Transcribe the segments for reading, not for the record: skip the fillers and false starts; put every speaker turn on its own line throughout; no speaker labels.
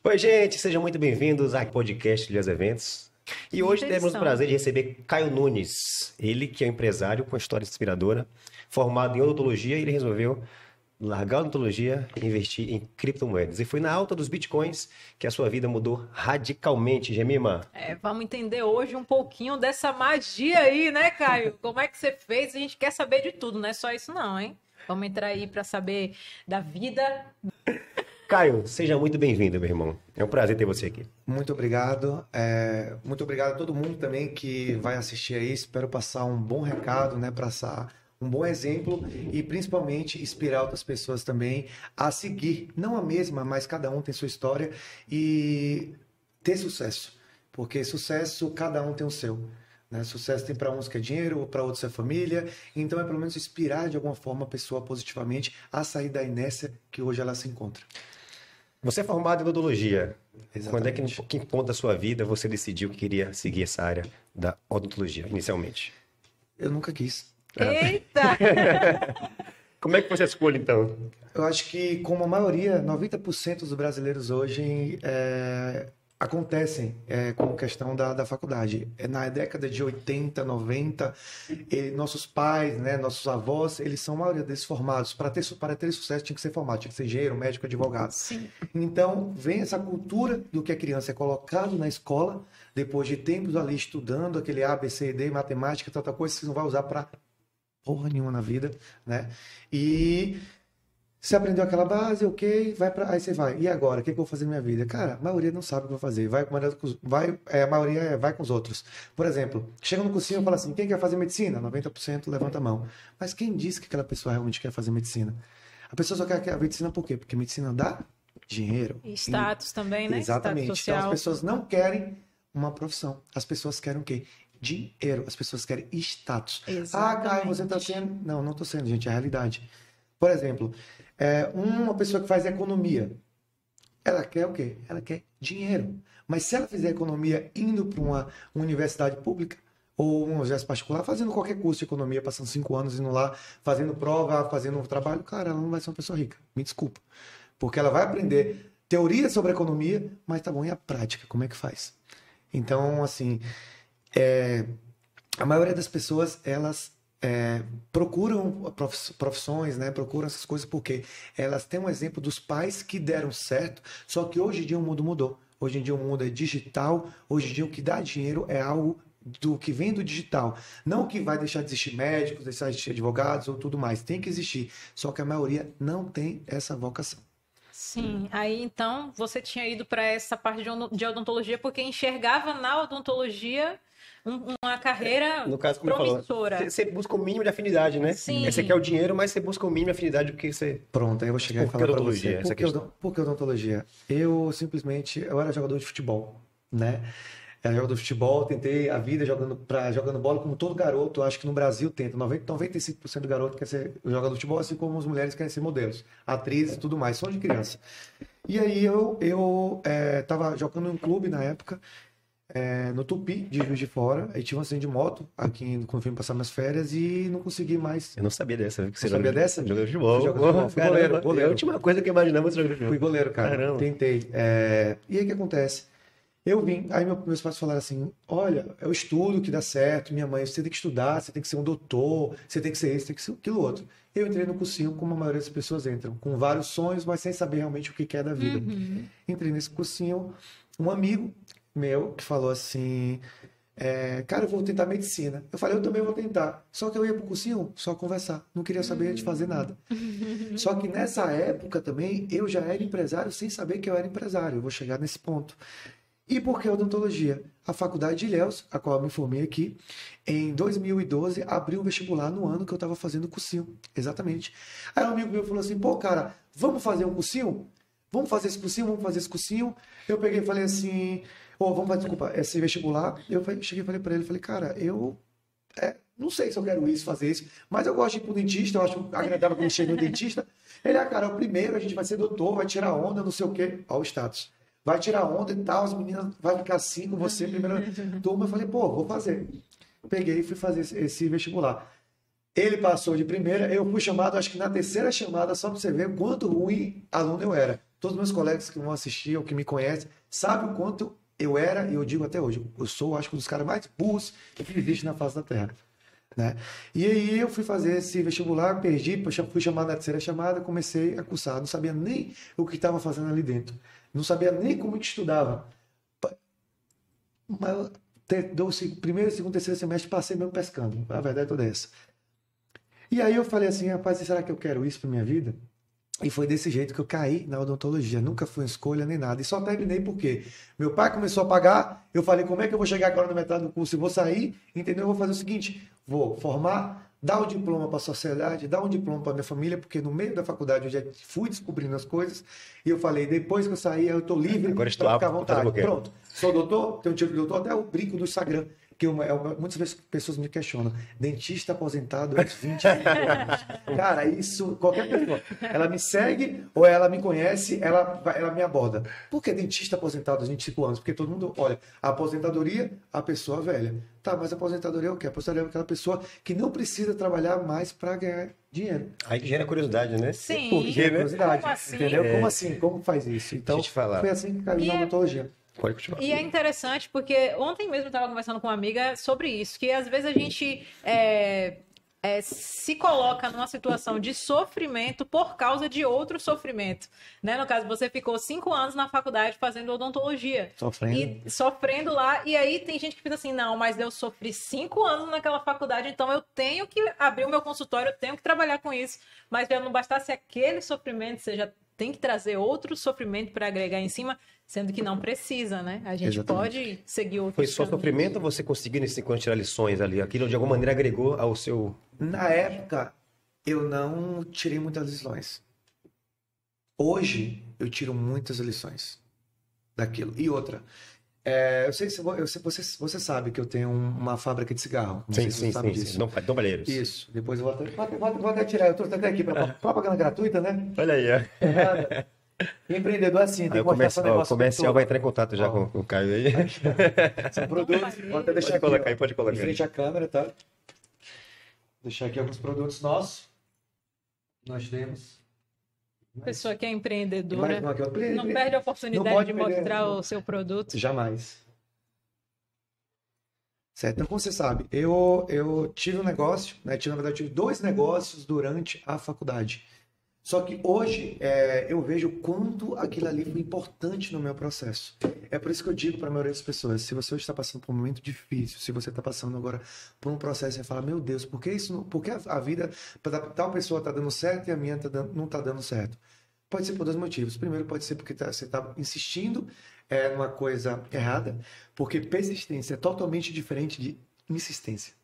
Oi, gente, sejam muito bem-vindos ao podcast Ilhas Eventos. E hoje temos o prazer de receber Caio Nunes, ele que é um empresário com história inspiradora, formado em odontologia, e ele resolveu largar a odontologia e investir em criptomoedas. E foi na alta dos bitcoins que a sua vida mudou radicalmente, Gemima.
Vamos entender hoje um pouquinho dessa magia aí, né, Caio? Como é que você fez? A gente quer saber de tudo, não é só isso não, hein? Vamos entrar aí para saber da vida.
Caio, seja muito bem-vindo, meu irmão. É um prazer ter você aqui.
Muito obrigado. Muito obrigado a todo mundo também que vai assistir aí. Espero passar um bom recado, né? Passar um bom exemplo e principalmente inspirar outras pessoas também a seguir, não a mesma, mas cada um tem sua história e ter sucesso. Porque sucesso, cada um tem o seu. Né? Sucesso tem para uns que é dinheiro, para outros é família. Então é pelo menos inspirar de alguma forma a pessoa positivamente a sair da inércia que hoje ela se encontra.
Você é formado em odontologia.
Exatamente.
Quando é que, em que ponto da sua vida você decidiu que queria seguir essa área da odontologia, inicialmente?
Eu nunca quis.
Eita!
Como é que foi essa escolha, então?
Eu acho que, como a maioria, 90% dos brasileiros hoje acontecem com questão da faculdade. Na década de 80, 90, nossos pais, né, nossos avós, eles são a maioria deles formados. Para ter sucesso tinha que ser formado, tinha que ser engenheiro, médico, advogado.
Sim.
Então, vem essa cultura do que a criança é colocado na escola, depois de tempos ali estudando aquele A, B, C, D, matemática, tanta coisa que você não vai usar para porra nenhuma na vida, né? E você aprendeu aquela base, ok, aí você vai. E agora, o que eu vou fazer na minha vida? Cara, a maioria não sabe o que eu vou fazer. A maioria vai com os outros. Por exemplo, chega no cursinho e fala assim, quem quer fazer medicina? 90% levanta a mão. Mas quem disse que aquela pessoa realmente quer fazer medicina? A pessoa só quer a medicina por quê? Porque medicina dá dinheiro.
E status também, né?
Exatamente.
Status social.
Então as pessoas não querem uma profissão. As pessoas querem o quê? Dinheiro. As pessoas querem status.
Exatamente.
Ah, Caio, você está sendo... Não, não estou sendo, gente. É a realidade. Por exemplo, uma pessoa que faz economia, ela quer o quê? Ela quer dinheiro. Mas se ela fizer economia indo para uma universidade pública ou uma universidade particular, fazendo qualquer curso de economia, passando 5 anos, indo lá, fazendo prova, fazendo um trabalho, cara, ela não vai ser uma pessoa rica. Me desculpa. Porque ela vai aprender teoria sobre economia, mas tá bom, e a prática? Como é que faz? Então, assim, a maioria das pessoas, elas procuram profissões, né? Procuram essas coisas porque elas têm um exemplo dos pais que deram certo, só que hoje em dia o mundo mudou. Hoje em dia o mundo é digital, hoje em dia o que dá dinheiro é algo do que vem do digital. Não que vai deixar de existir médicos, deixar de existir advogados ou tudo mais. Tem que existir, só que a maioria não tem essa vocação.
Sim, aí então você tinha ido para essa parte de odontologia porque enxergava na odontologia uma carreira
No caso, como
promissora.
falou, você busca o mínimo de afinidade, né?
Sim.
Você quer o dinheiro, mas você busca o mínimo de afinidade do que você...
Pronto, aí eu vou chegar e falar para você. Por que odontologia? Eu era jogador de futebol, né? Era jogador de futebol, tentei a vida jogando bola como todo garoto, acho que no Brasil tenta. 95% do garoto quer ser jogador de futebol, assim como as mulheres querem ser modelos, atrizes e tudo mais, sonho de criança. E aí eu tava jogando em um clube na época, no Tupi, de Juiz de Fora. Aí tinha um acidente de moto aqui quando fui passar minhas férias e não consegui mais.
Eu não sabia dessa.
Você sabia dessa?
Jogador de futebol.
Fui goleiro.
É a última coisa que eu imaginava ser jogador de
Fui
futebol.
goleiro, cara.
Caramba.
Tentei. E aí o que acontece? Eu vim, aí meus pais falaram assim, olha, é o estudo que dá certo, minha mãe, você tem que estudar, você tem que ser um doutor, você tem que ser isso, tem que ser aquilo outro. Eu entrei no cursinho como a maioria das pessoas entram, com vários sonhos, mas sem saber realmente o que é da vida. Entrei nesse cursinho, um amigo meu que falou assim, cara, eu vou tentar medicina. Eu falei, eu também vou tentar. Só que eu ia pro cursinho só conversar, não queria saber de fazer nada. Só que nessa época também, eu já era empresário sem saber que eu era empresário, eu vou chegar nesse ponto. E por que odontologia? A faculdade de Ilhéus, a qual eu me formei aqui, em 2012, abriu um vestibular no ano que eu estava fazendo o cursinho. Exatamente. Aí um amigo meu falou assim, pô, cara, vamos fazer um cursinho? Vamos fazer esse cursinho? Vamos fazer esse cursinho? Eu peguei e falei assim, vamos fazer, desculpa, esse vestibular. Eu cheguei e falei para ele, cara, eu não sei se eu quero fazer isso, mas eu gosto de ir pro dentista, eu acho agradável quando chega no dentista. Ele, cara, o primeiro a gente vai ser doutor, vai tirar onda, não sei o quê. Olha o status. Vai tirar onda e tal, as meninas vai ficar assim com você, primeira turma. Eu falei, vou fazer. Peguei e fui fazer esse vestibular. Ele passou de primeira, eu fui chamado, acho que na terceira chamada, só para você ver quanto ruim aluno eu era. Todos os meus colegas que vão assistir ou que me conhecem, sabem o quanto eu era, e eu digo até hoje, eu sou, acho que um dos caras mais burros que existe na face da Terra. Né? E aí eu fui fazer esse vestibular, perdi, fui chamado na terceira chamada, comecei a cursar, não sabia nem o que estava fazendo ali dentro, não sabia nem como que estudava. Mas primeiro, segundo, terceiro semestre passei mesmo pescando, a verdade é toda essa. E aí eu falei assim, rapaz, será que eu quero isso para minha vida? E foi desse jeito que eu caí na odontologia. Nunca foi uma escolha nem nada. E só terminei porque meu pai começou a pagar. Eu falei, como é que eu vou chegar agora na metade do curso? Eu vou sair, entendeu? Eu vou fazer o seguinte, vou formar, dar um diploma para a sociedade, dar um diploma para minha família, porque no meio da faculdade eu já fui descobrindo as coisas. E eu falei, depois que eu sair, eu estou livre para ficar à vontade. Pronto, sou doutor, tenho um título de doutor, até o brinco do Instagram. Que muitas vezes pessoas me questionam, dentista aposentado aos 25 anos. Cara, isso, qualquer pessoa, ela me segue ou ela me conhece, ela me aborda. Por que dentista aposentado aos 25 anos? Porque todo mundo olha, a aposentadoria, a pessoa velha. Tá, mas a aposentadoria é o quê? A aposentadoria é aquela pessoa que não precisa trabalhar mais para ganhar dinheiro.
Aí que gera curiosidade, né?
Sim.
Gera curiosidade,
como assim?
entendeu? Como assim? Como faz isso? Então,
deixa eu te falar.
foi assim que caiu na odontologia.
Pode continuar.
E é interessante porque ontem mesmo eu estava conversando com uma amiga sobre isso, que às vezes a gente se coloca numa situação de sofrimento por causa de outro sofrimento. Né? No caso, você ficou 5 anos na faculdade fazendo odontologia. Sofrendo lá. E aí tem gente que pensa assim, não, mas eu sofri 5 anos naquela faculdade, então eu tenho que abrir o meu consultório, eu tenho que trabalhar com isso. Mas já não bastasse aquele sofrimento, você já tem que trazer outro sofrimento para agregar em cima, sendo que não precisa, né? A gente pode seguir outro.
Foi só sofrimento ou você conseguiu nesse 5 anos tirar lições ali? Aquilo de alguma maneira agregou ao seu...
Na época, eu não tirei muitas lições. Hoje, eu tiro muitas lições daquilo. E outra, eu sei que você sabe que eu tenho uma fábrica de cigarro. Não sei se você sabe disso.
Dom Balheiros.
Isso. Depois eu vou até tirar. Eu trouxe até aqui para propaganda gratuita, né?
Olha aí, ó.
Empreendedor assim, tem que
mostrar esse negócio. O comercial vai entrar em contato já com o Caio aí.
São produtos. Vou até deixar aqui.
Pode colocar.
Em frente à câmera, tá? Vou deixar aqui alguns produtos nossos. Nós temos.
Pessoa que é empreendedora,
não
perde a oportunidade de mostrar o seu produto.
Jamais. Certo, então como você sabe, eu tive um negócio, né? Na verdade, tive 2 negócios durante a faculdade. Só que hoje eu vejo o quanto aquilo ali foi importante no meu processo. É por isso que eu digo para a maioria das pessoas, se você hoje está passando por um momento difícil, se você está passando agora por um processo e fala, meu Deus, por que a vida para tal pessoa está dando certo e a minha não está dando certo? Pode ser por 2 motivos. Primeiro, pode ser porque você está insistindo numa coisa errada, porque persistência é totalmente diferente de insistência.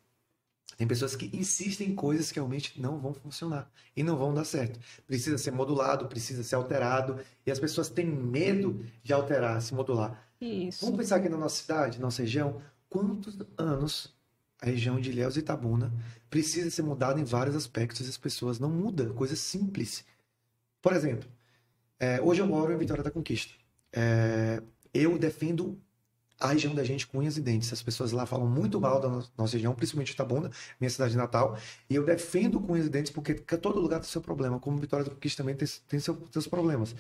Tem pessoas que insistem em coisas que realmente não vão funcionar e não vão dar certo. Precisa ser modulado, precisa ser alterado. E as pessoas têm medo de alterar, se modular.
Isso.
Vamos pensar aqui na nossa cidade, nossa região. Quantos anos a região de Ilhéus e Itabuna precisa ser mudada em vários aspectos e as pessoas não mudam? Coisa simples. Por exemplo, hoje eu moro em Vitória da Conquista. Eu defendo a região da gente com unhas e dentes. As pessoas lá falam muito mal da nossa região, principalmente Itabuna, minha cidade natal, e eu defendo com unhas e dentes porque todo lugar tem seu problema, como Vitória da Conquista também tem seus problemas.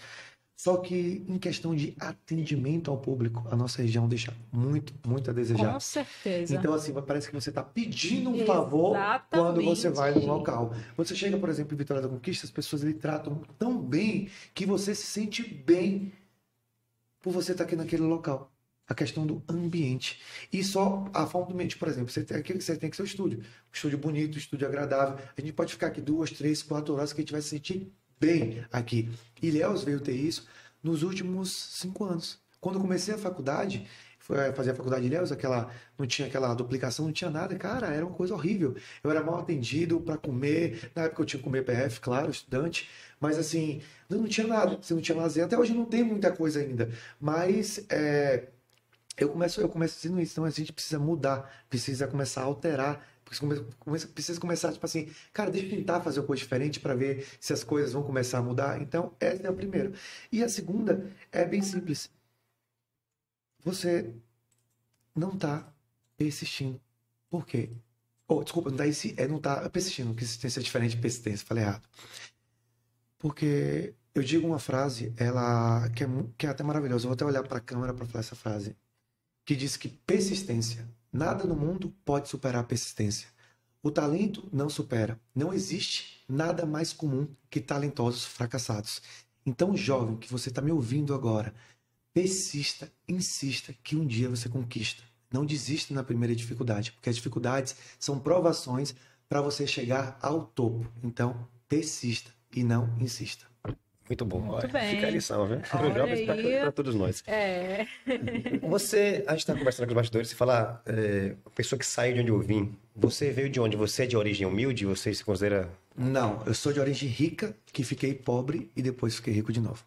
Só que em questão de atendimento ao público, a nossa região deixa muito, muito a desejar.
Com certeza.
Então, assim, parece que você está pedindo um favor quando você vai no local. Você chega, por exemplo, em Vitória da Conquista, as pessoas lhe tratam tão bem que você se sente bem por você estar aqui naquele local. A questão do ambiente. E só a forma do ambiente, por exemplo, você tem que ser um estúdio bonito, um estúdio agradável. A gente pode ficar aqui 2, 3, 4 horas que a gente vai se sentir bem aqui. Ilhéus veio ter isso nos últimos 5 anos. Quando eu comecei a faculdade, fazer a faculdade de Ilhéus, não tinha aquela duplicação, não tinha nada. Cara, era uma coisa horrível. Eu era mal atendido para comer. Na época eu tinha que comer PF, claro, estudante. Mas assim, não tinha nada. Você não tinha lazer. Até hoje não tem muita coisa ainda. Mas... Eu começo dizendo isso, então a gente precisa mudar, precisa começar a alterar, precisa começar, tipo assim, cara, deixa eu tentar fazer uma coisa diferente para ver se as coisas vão começar a mudar. Então, essa é a primeira. E a segunda é bem simples. Você não está persistindo. Por quê? Desculpa, não está persistindo, que existência é diferente de persistência, falei errado. Porque Eu digo uma frase, ela que é até maravilhosa. Eu vou até olhar para a câmera para falar essa frase, que diz que persistência. Nada no mundo pode superar a persistência. O talento não supera. Não existe nada mais comum que talentosos fracassados. Então, jovem, que você está me ouvindo agora, persista, insista, que um dia você conquista. Não desista na primeira dificuldade, porque as dificuldades são provações para você chegar ao topo. Então, persista e não insista.
Muito bom.
Muito bem.
Fica a lição, viu?
Olha
Os jovens para todos nós.
É.
A gente está conversando com os bastidores, você fala, a pessoa que saiu de onde eu vim, você veio de onde? Você é de origem humilde? Você se considera...
Não, eu sou de origem rica, que fiquei pobre e depois fiquei rico de novo.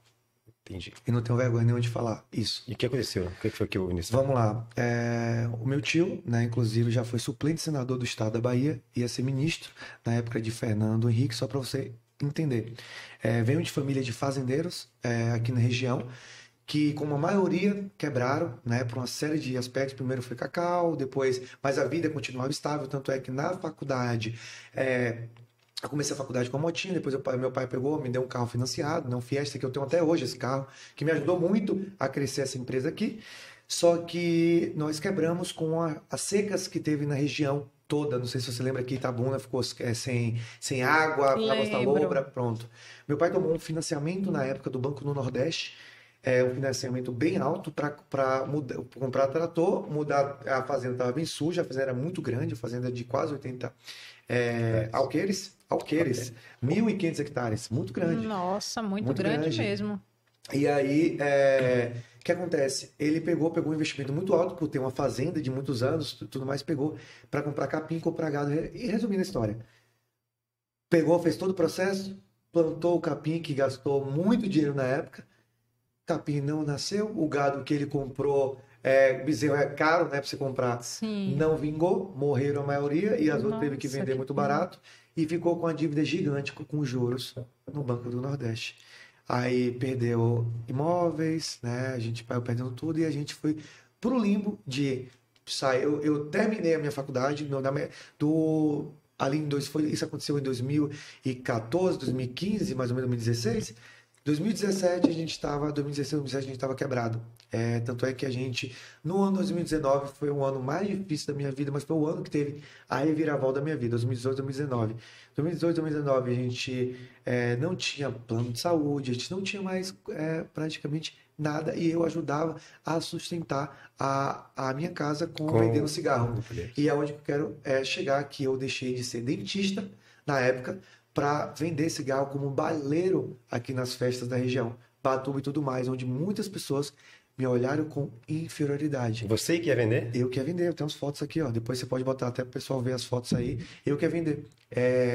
Entendi.
E não tenho vergonha nenhuma de falar isso.
E o que aconteceu? O que foi que eu iniciei?
Vamos lá. O meu tio, né, inclusive, já foi suplente senador do estado da Bahia, ia ser ministro na época de Fernando Henrique, só para você entender. Venho de família de fazendeiros aqui na região, que como a maioria quebraram, né, por uma série de aspectos. Primeiro foi cacau, depois, mas a vida continuava estável, tanto é que na faculdade, eu comecei a faculdade com a motinha, depois meu pai pegou, me deu um carro financiado, né, um Fiesta, que eu tenho até hoje esse carro, que me ajudou muito a crescer essa empresa aqui. Só que nós quebramos com as secas que teve na região toda. Não sei se você lembra que Itabuna ficou sem água, Lavras da Loura, pronto. Meu pai tomou um financiamento na época do Banco do Nordeste, um financiamento bem alto para comprar trator, mudar. A fazenda estava bem suja, a fazenda era muito grande, a fazenda de quase 80 alqueires, 1.500 hectares, muito grande.
Nossa, muito grande mesmo.
E aí, o que acontece? Ele pegou um investimento muito alto por ter uma fazenda de muitos anos, tudo mais, pegou para comprar capim, comprar gado. E resumindo a história, fez todo o processo, plantou o capim, que gastou muito dinheiro na época, capim não nasceu, o gado que ele comprou, bezerro é caro, né, para você comprar,
Sim.
Não vingou, morreram a maioria, e as outras teve que vender muito barato, e ficou com uma dívida gigante com juros no Banco do Nordeste. Aí perdeu imóveis, né? Eu perdendo tudo, e a gente foi pro limbo de sair. Eu terminei a minha faculdade isso aconteceu em 2014, 2015, mais ou menos 2016. 2017 a gente estava, 2016, 2017 a gente estava quebrado. Tanto é que no ano 2019 foi um ano mais difícil da minha vida, mas foi o ano que teve a reviravolta da minha vida, 2018, 2019. 2018, 2019 a gente não tinha plano de saúde, a gente não tinha mais praticamente nada, e eu ajudava a sustentar a minha casa vendendo cigarro. E é onde eu quero chegar, que eu deixei de ser dentista na época, para vender cigarro como baleiro aqui nas festas da região, Batuba e tudo mais, onde muitas pessoas me olharam com inferioridade.
Você que ia vender?
Eu que ia vender, eu tenho as fotos aqui, ó. Depois você pode botar até para o pessoal ver as fotos aí. Eu que ia vender.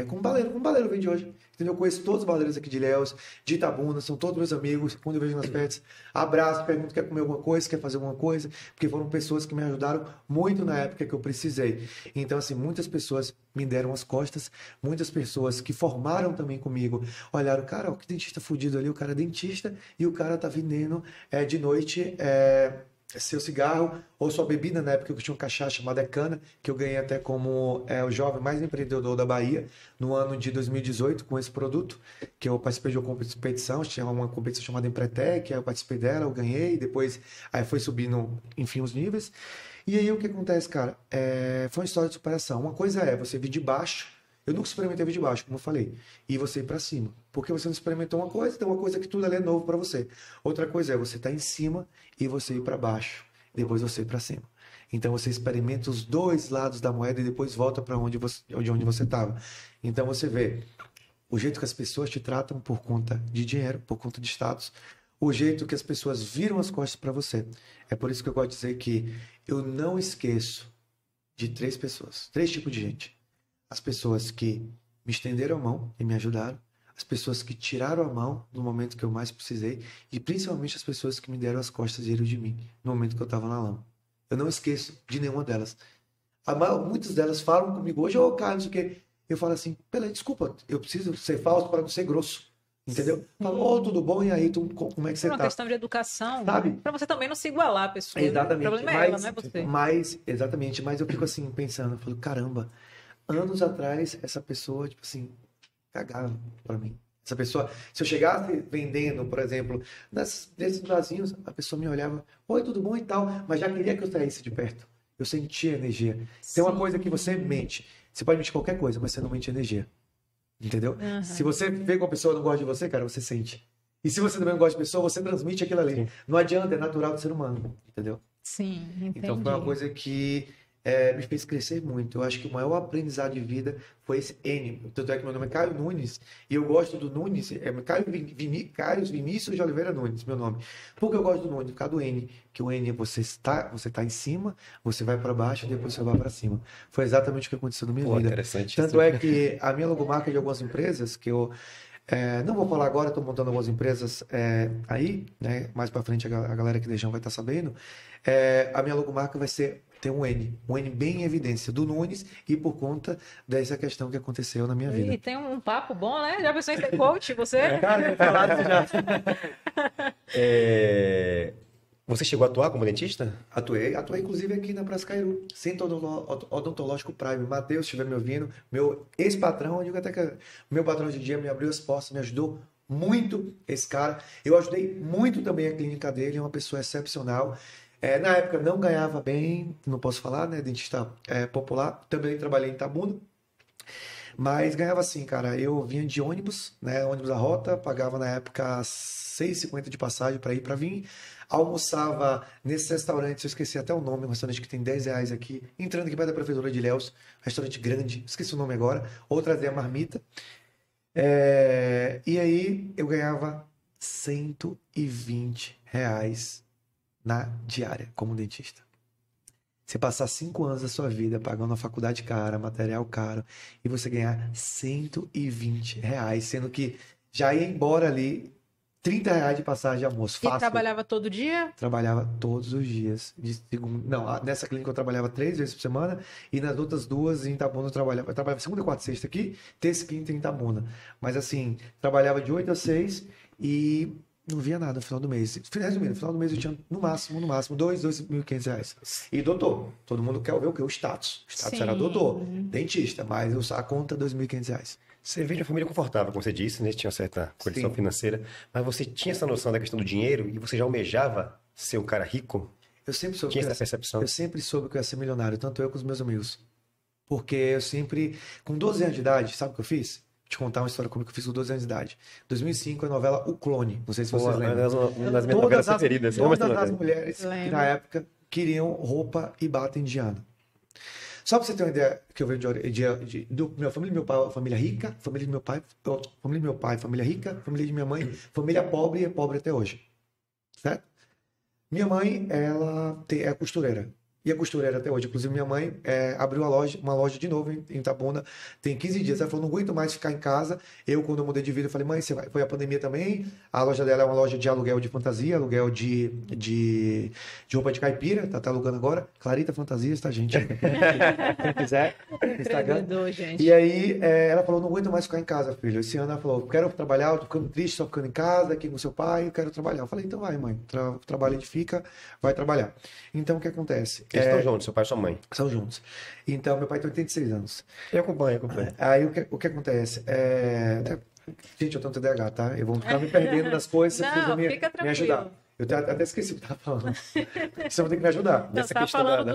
Como baleiro vende hoje. Entendeu? Eu conheço todos os baleiros aqui de Ilhéus, de Itabuna, são todos meus amigos. Quando eu vejo nas festas, abraço, pergunto: quer comer alguma coisa, quer fazer alguma coisa? Porque foram pessoas que me ajudaram muito na época que eu precisei. Então, assim, muitas pessoas me deram as costas, muitas pessoas que formaram também comigo olharam: cara, ó, que dentista fudido ali, o cara é dentista e o cara tá vendendo de noite seu cigarro ou sua bebida. Na época eu tinha um cachaça chamada Cana, que eu ganhei até como o jovem mais empreendedor da Bahia no ano de 2018 com esse produto, que eu participei de uma competição, tinha uma competição chamada Empretec, aí eu participei dela, eu ganhei, depois aí foi subindo, enfim, os níveis. E aí o que acontece, cara? Foi uma história de superação. Uma coisa é você vir de baixo. Eu nunca experimentei vir de baixo, como eu falei, e você ir para cima. Porque você não experimentou uma coisa, tem uma coisa que tudo ali é novo para você. Outra coisa é você estar em cima e você ir para baixo, depois você ir para cima. Então você experimenta os dois lados da moeda e depois volta para onde você estava. Então você vê o jeito que as pessoas te tratam por conta de dinheiro, por conta de status, o jeito que as pessoas viram as costas para você. É por isso que eu gosto de dizer que eu não esqueço de 3 pessoas, 3 tipos de gente. As pessoas que me estenderam a mão e me ajudaram, as pessoas que tiraram a mão no momento que eu mais precisei, e principalmente as pessoas que me deram as costas e riram de mim no momento que eu estava na lama. Eu não esqueço de nenhuma delas. Muitas delas falam comigo hoje: ô, Carlos, o quê? Eu falo assim: peraí, desculpa, eu preciso ser falso para não ser grosso. Entendeu? Falo: ô, tudo bom? E aí, como é que você tá?
É uma questão de educação,
sabe?
Para você também não se igualar a pessoa.
Exatamente.
O problema é ela, não é você.
Exatamente, mas eu fico assim, pensando, eu falo: caramba, anos atrás, essa pessoa, tipo assim, cagava pra mim. Essa pessoa, se eu chegasse vendendo, por exemplo, nesses barzinhos, a pessoa me olhava, oi, tudo bom e tal, mas já queria que eu saísse de perto. Eu sentia energia. Tem uma coisa que você mente. Você pode mentir qualquer coisa, mas você não mente energia. Entendeu? Se você vê que uma pessoa não gosta de você, cara, você sente. E se você também não gosta de pessoa, você transmite aquilo ali. Sim. Não adianta, é natural do ser humano. Entendeu?
Sim, entendi.
Então foi uma coisa que me fez crescer muito. Eu acho que o maior aprendizado de vida foi esse N. Tanto é que meu nome é Caio Nunes. E eu gosto do Nunes. Caio Vinícius de Oliveira Nunes, meu nome. Por que eu gosto do Nunes? Por causa do N. Que o N é você tá em cima, você vai para baixo e depois você vai para cima. Foi exatamente o que aconteceu na minha vida.
Interessante.
Tanto é que a minha logomarca de algumas empresas, que eu não vou falar agora, estou montando algumas empresas aí, né? Mais para frente a galera que deixam vai estar sabendo. A minha logomarca vai ter um N bem em evidência do Nunes e por conta dessa questão que aconteceu na minha vida.
E tem um papo bom, né? Já pensou em ser coach, você?
Cara, falado já.
Você chegou a atuar como dentista?
Atuei inclusive aqui na Praça Cairu, Centro Odontológico Prime. Matheus, se estiver me ouvindo, meu ex-patrão, eu digo até que meu patrão de dia me abriu as portas, me ajudou muito esse cara. Eu ajudei muito também a clínica dele, é uma pessoa excepcional. Na época não ganhava bem, não posso falar, né? Dentista popular. Também trabalhei em Itabuna. Mas ganhava assim, cara. Eu vinha de ônibus, né? Ônibus da rota, pagava na época R$6,50 de passagem para ir para vir. Almoçava nesse restaurante, eu esqueci até o nome, um restaurante que tem R$10 aqui. Entrando aqui perto da Prefeitura de Ilhéus, restaurante grande, esqueci o nome agora. Ou trazia a marmita. E aí eu ganhava R$120 na diária como dentista. Você passar 5 anos da sua vida pagando uma faculdade cara, material caro, e você ganhar R$120, sendo que já ia embora ali R$30 de passagem de almoço. Fácil.
E trabalhava todo dia?
Trabalhava todos os dias. Não, nessa clínica eu trabalhava 3 vezes por semana, e nas outras 2 em Itabuna eu trabalhava segunda, quarta e sexta aqui, terça e quinta em Itabuna. Mas assim, trabalhava de 8 às 6 e não via nada no final do mês. Resumindo, no final do mês eu tinha no máximo, R$2.500. E doutor, todo mundo quer ver o quê? O status. O status era doutor, dentista, mas a conta R$2.500.
Você veio de uma família confortável, como você disse, né? Tinha uma certa condição financeira, mas você tinha essa noção da questão do dinheiro e você já almejava ser um cara rico?
Eu sempre soube
tinha essa percepção.
Eu sempre soube que eu ia ser milionário, tanto eu como os meus amigos. Porque eu sempre, com 12 anos de idade, sabe o que eu fiz? Te contar uma história como que eu fiz com 12 anos de idade. 2005, a novela O Clone. Não sei se vocês lembram.
Uma das minhas novelas preferidas.
Todas as mulheres que na época queriam roupa e bata indiana. Só pra você ter uma ideia, que eu venho do minha família, meu pai, família rica, família de meu pai, família rica, família de minha mãe, família pobre e é pobre até hoje. Certo? Minha mãe, ela é costureira. E a costureira até hoje. Inclusive, minha mãe abriu uma loja de novo em Itabuna. Tem 15 dias. Ela falou, não aguento mais ficar em casa. Eu, quando eu mudei de vida, eu falei, mãe, você vai. Foi a pandemia também. A loja dela é uma loja de aluguel de fantasia, aluguel de roupa de caipira. Tá alugando agora. Clarita Fantasias, tá, gente? Quem quiser. Instagram.
Gente.
E aí, ela falou, não aguento mais ficar em casa, filho. Esse ano ela falou, quero trabalhar, eu tô ficando triste, só ficando em casa, aqui com seu pai, eu quero trabalhar. Eu falei, então vai, mãe. Trabalha, a gente fica, vai trabalhar. Então, o que acontece?
Eles estão juntos, seu pai e sua mãe.
São juntos. Então, meu pai tem 86 anos.
Eu acompanho.
Aí, o que acontece? Gente, eu tenho TDAH, tá? Eu vou ficar me perdendo das coisas.
Não,
vocês vão
fica
me ajudar. Eu até esqueci o que eu tava falando. Você vai ter que me ajudar.
Não, você tava falando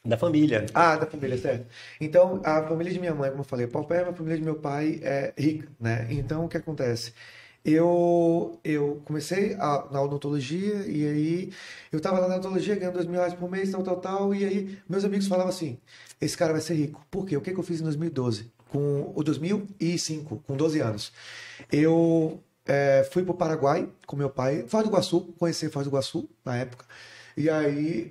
da família.
Da família, certo. Então, a família de minha mãe, como eu falei, paupérrima, a família de meu pai é rica, né? Então, o que acontece? Eu comecei na odontologia e aí eu tava lá na odontologia ganhando R$2.000 por mês, tal, e aí meus amigos falavam assim, esse cara vai ser rico. Por quê? O que eu fiz em 2012? Com o 2005, com 12 anos. Eu fui pro Paraguai com meu pai, Foz do Iguaçu, conheci Foz do Iguaçu na época, e aí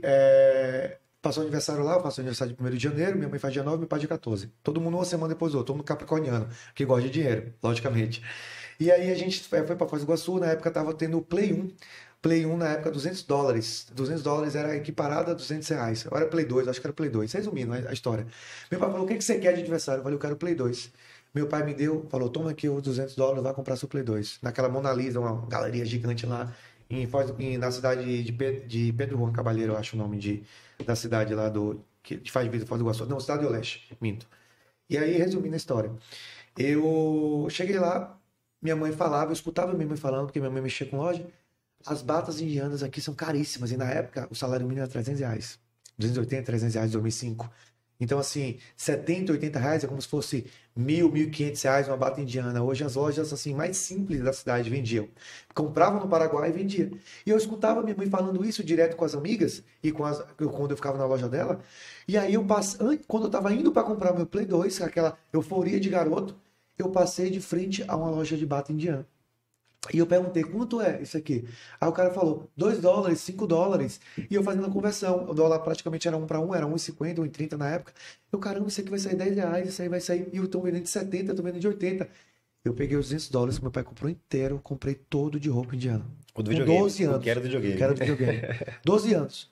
passou o aniversário lá, eu faço aniversário de 1º de janeiro, minha mãe faz dia 9, meu pai dia 14. Todo mundo uma semana depois do outro, todo mundo capricorniano, que gosta de dinheiro, logicamente. E aí a gente foi para Foz do Iguaçu, na época tava tendo o Play 1. Play 1 na época $200. $200 era equiparado a R$200. Agora Play 2, acho que era Play 2. Resumindo a história. Meu pai falou, o que você quer de aniversário? Eu falei, eu quero Play 2. Meu pai me deu, falou, toma aqui os $200, vai comprar seu Play 2. Naquela Mona Lisa, uma galeria gigante lá, na cidade de Pedro Juan Cabalheiro, eu acho o nome da cidade lá que faz vida Foz do Iguaçu. Não, Cidade do Leste, minto. E aí, resumindo a história. Eu cheguei lá, minha mãe falava, eu escutava minha mãe falando, porque minha mãe mexia com loja, as batas indianas aqui são caríssimas. E na época, o salário mínimo era R$300. 280, R$300, 2005. Então, assim, 70, 80 reais é como se fosse R$1.000, R$1.500 uma bata indiana. Hoje as lojas, assim, mais simples da cidade vendiam. Compravam no Paraguai e vendia. E eu escutava minha mãe falando isso direto com as amigas, e quando eu ficava na loja dela. E aí, quando eu estava indo para comprar meu Play 2, aquela euforia de garoto, eu passei de frente a uma loja de bata indiana. E eu perguntei, quanto é isso aqui? Aí o cara falou, $2, $5. E eu fazendo a conversão. O dólar praticamente era 1 para 1, era 1,50, 1,30 na época. Eu, caramba, isso aqui vai sair R$10, isso aí vai sair. E eu tô vendendo de 70, eu tô vendendo de 80. Eu peguei os $200 que meu pai comprou inteiro, comprei todo de roupa indiana.
O do videogame.
Com 12 anos.
Que era do videogame.
Que era do videogame. 12 anos.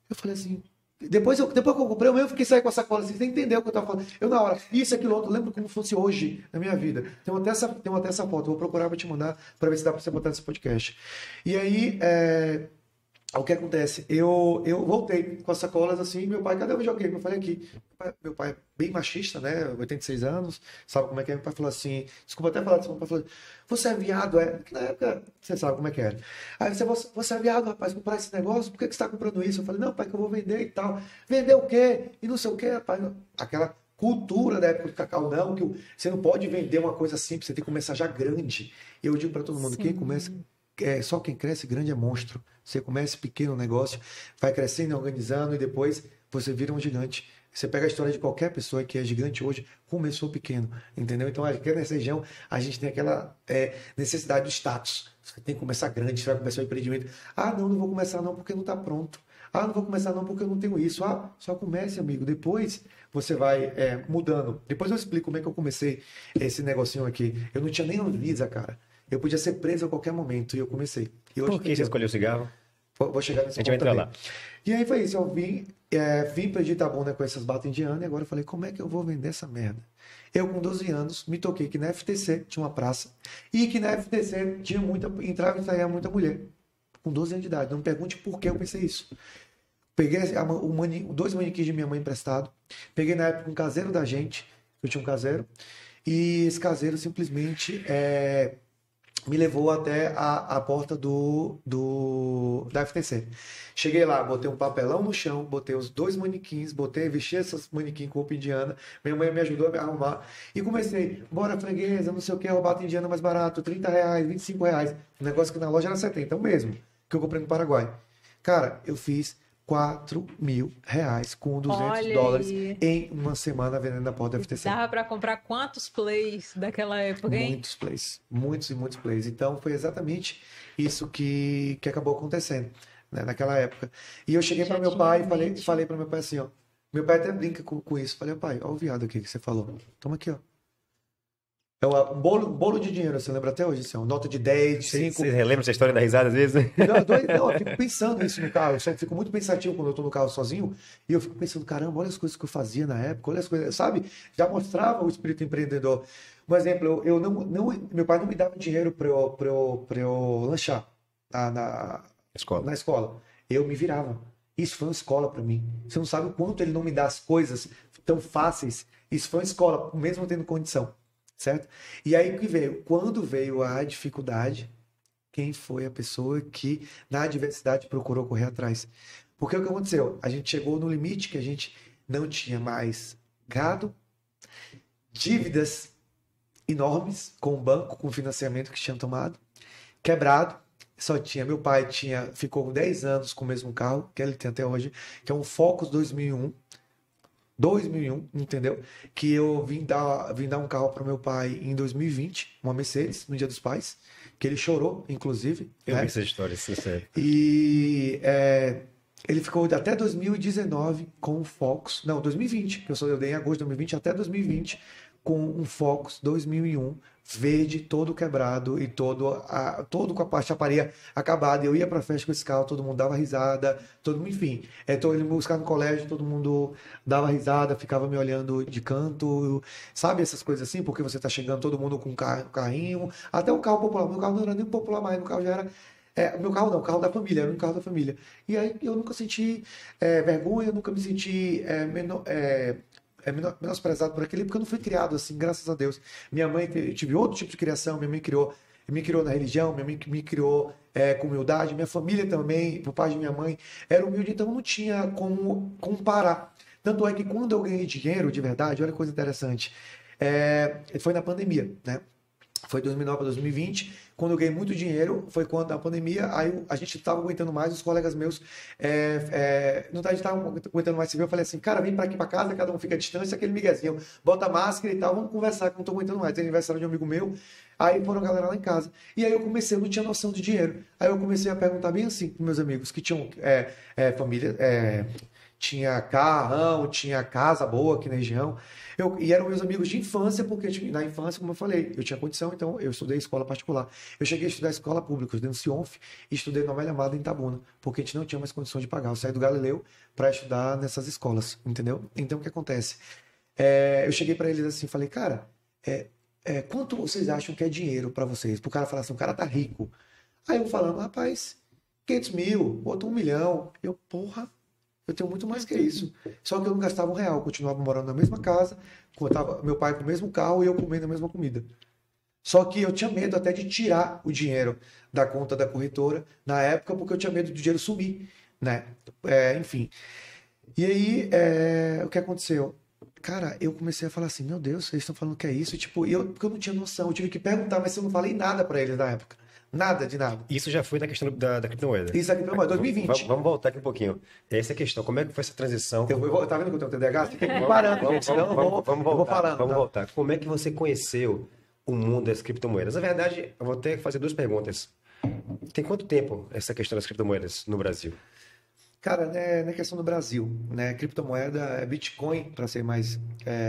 Eu falei assim, depois que eu comprei, eu mesmo fiquei saindo com a sacola assim, você entendeu o que eu tava falando. Eu na hora, isso, aquilo, outro, eu lembro como fosse hoje na minha vida. Tem até essa foto, eu vou procurar pra te mandar pra ver se dá pra você botar nesse podcast. E aí, o que acontece? Eu voltei com as sacolas assim, meu pai, cadê o videogame? Eu falei aqui. Meu pai é bem machista, né? 86 anos, sabe como é que é? Meu pai falou assim, desculpa até falar disso, meu pai falou, você é viado, é? Porque na época, você sabe como é que era. Aí você é viado, rapaz, comprar esse negócio, por que você está comprando isso? Eu falei, não, pai, que eu vou vender e tal. Vender o quê? E não sei o quê, rapaz. Aquela cultura da época do cacau, não, que você não pode vender uma coisa simples, você tem que começar já grande. E eu digo para todo mundo, quem começa... só quem cresce grande é monstro. Você começa pequeno negócio, vai crescendo, organizando e depois você vira um gigante. Você pega a história de qualquer pessoa que é gigante hoje, começou pequeno, entendeu? Então, aqui nessa região, a gente tem aquela necessidade do status. Você tem que começar grande, você vai começar o empreendimento. Ah, não vou começar não porque não está pronto. Ah, não vou começar não porque eu não tenho isso. Ah, só comece, amigo. Depois você vai mudando. Depois eu explico como é que eu comecei esse negocinho aqui. Eu não tinha nem Anvisa, cara. Eu podia ser preso a qualquer momento e eu comecei. E hoje,
por que você escolheu o cigarro?
Vou chegar nesse ponto. A gente vai entrar lá. E aí foi isso. Eu vim para Itabuna com essas batas indianas e agora eu falei, como é que eu vou vender essa merda? Eu, com 12 anos, me toquei que na FTC tinha uma praça e que na FTC entrava e saía muita mulher. Com 12 anos de idade. Não me pergunte por que eu pensei isso. Peguei dois manequins de minha mãe emprestado. Peguei na época um caseiro da gente. Eu tinha um caseiro. E esse caseiro simplesmente me levou até a porta da FTC. Cheguei lá, botei um papelão no chão, botei os 2 manequins, vesti essas manequins com roupa indiana. Minha mãe me ajudou a me arrumar. E comecei, bora freguesa, não sei o que, bata indiana mais barato, R$30, R$25. O negócio que na loja era 70, o mesmo que eu comprei no Paraguai. Cara, eu fiz R$4.000 com $200 em uma semana vendendo na porta da FTC.
Dava para comprar quantos plays daquela época, hein?
Muitos plays. Muitos e muitos plays. Então, foi exatamente isso que acabou acontecendo, né, naquela época. E eu cheguei para meu pai e falei para meu pai assim, ó. Meu pai até brinca com isso. Falei, pai, olha o viado aqui que você falou. Toma aqui, ó. É um bolo de dinheiro, você lembra até hoje? Assim, uma nota de 10, 5.
Você relembra essa história da risada às vezes?
Não, eu fico pensando nisso no carro. Eu só fico muito pensativo quando eu tô no carro sozinho. E eu fico pensando, caramba, olha as coisas que eu fazia na época, olha as coisas, sabe? Já mostrava o espírito empreendedor. Um exemplo, meu pai não me dava dinheiro para eu lanchar na escola. Eu me virava. Isso foi uma escola para mim. Você não sabe o quanto ele não me dá as coisas tão fáceis. Isso foi uma escola, mesmo tendo condição. Certo? E aí que veio, quando veio a dificuldade, quem foi a pessoa que na adversidade procurou correr atrás? Porque o que aconteceu? A gente chegou no limite que a gente não tinha mais gado, dívidas enormes com o banco, com o financiamento que tinham tomado, quebrado, só tinha, meu pai ficou 10 anos com o mesmo carro, que ele tem até hoje, que é um Focus 2001, entendeu? Que eu vim dar um carro para meu pai em 2020, uma Mercedes, no Dia dos Pais, que ele chorou, inclusive.
Eu vi essa história, isso é sério.
E ele ficou até 2019 com o Focus, não, 2020, que eu dei em agosto de 2020, até 2020, com um Focus 2001, verde, todo quebrado e todo com a chaparia acabada. Eu ia pra festa com esse carro, todo mundo dava risada, enfim. Ele me buscar no colégio, todo mundo dava risada, ficava me olhando de canto, sabe essas coisas assim, porque você tá chegando todo mundo com um carrinho, até um carro popular. Meu carro não era nem popular mais, meu carro já era. Meu carro não, o carro da família, era um carro da família. E aí eu nunca senti vergonha, nunca me senti menosprezado por aquele, porque eu não fui criado assim, graças a Deus. Minha mãe, eu tive outro tipo de criação, minha mãe me criou na religião, minha mãe me criou com humildade, minha família também, por parte de minha mãe, era humilde, então não tinha como comparar. Tanto é que quando eu ganhei dinheiro, de verdade, olha que coisa interessante, foi na pandemia, né? Foi 2009 para 2020, quando eu ganhei muito dinheiro, foi quando a pandemia, aí a gente estava aguentando mais, os colegas meus não estavam aguentando mais se ver, eu falei assim, cara, vem para aqui para casa, cada um fica à distância, aquele miguezinho, bota a máscara e tal, vamos conversar, que eu não estou aguentando mais, tem aniversário de um amigo meu, aí foram a galera lá em casa, e aí eu não tinha noção de dinheiro, aí eu comecei a perguntar bem assim para meus amigos, que tinham família, tinha carrão, tinha casa boa aqui na região. E eram meus amigos de infância, porque na infância, como eu falei, eu tinha condição, então eu estudei escola particular. Eu cheguei a estudar escola pública, eu estudei no Cionf e estudei na Velha Amada em Itabuna, porque a gente não tinha mais condição de pagar. Eu saí do Galileu para estudar nessas escolas, entendeu? Então o que acontece? Eu cheguei para eles assim, falei, cara, quanto vocês acham que é dinheiro para vocês? Pro cara falar assim, o cara tá rico. Aí eu falando, rapaz, 500 mil, outro 1 milhão. Eu, porra. Eu tenho muito mais que isso. Só que eu não gastava R$1, eu continuava morando na mesma casa, meu pai com o mesmo carro e eu comendo a mesma comida. Só que eu tinha medo até de tirar o dinheiro da conta da corretora na época, porque eu tinha medo do dinheiro sumir, né? Enfim. E aí, o que aconteceu? Cara, eu comecei a falar assim, meu Deus, eles estão falando que é isso? Tipo, porque eu não tinha noção, eu tive que perguntar, mas eu não falei nada para eles na época. Nada de nada.
Isso já foi na questão da criptomoeda.
Isso da criptomoeda, 2020.
Vamos voltar aqui um pouquinho. Essa é a questão. Como é que foi essa transição?
Tá vendo que eu tenho TDAH? Você fica parando.
Vamos voltar. Como é que você conheceu o mundo das criptomoedas? Na verdade, eu vou ter que fazer 2 perguntas. Tem quanto tempo essa questão das criptomoedas no Brasil?
Cara, na questão do Brasil, né? Criptomoeda é Bitcoin, para ser mais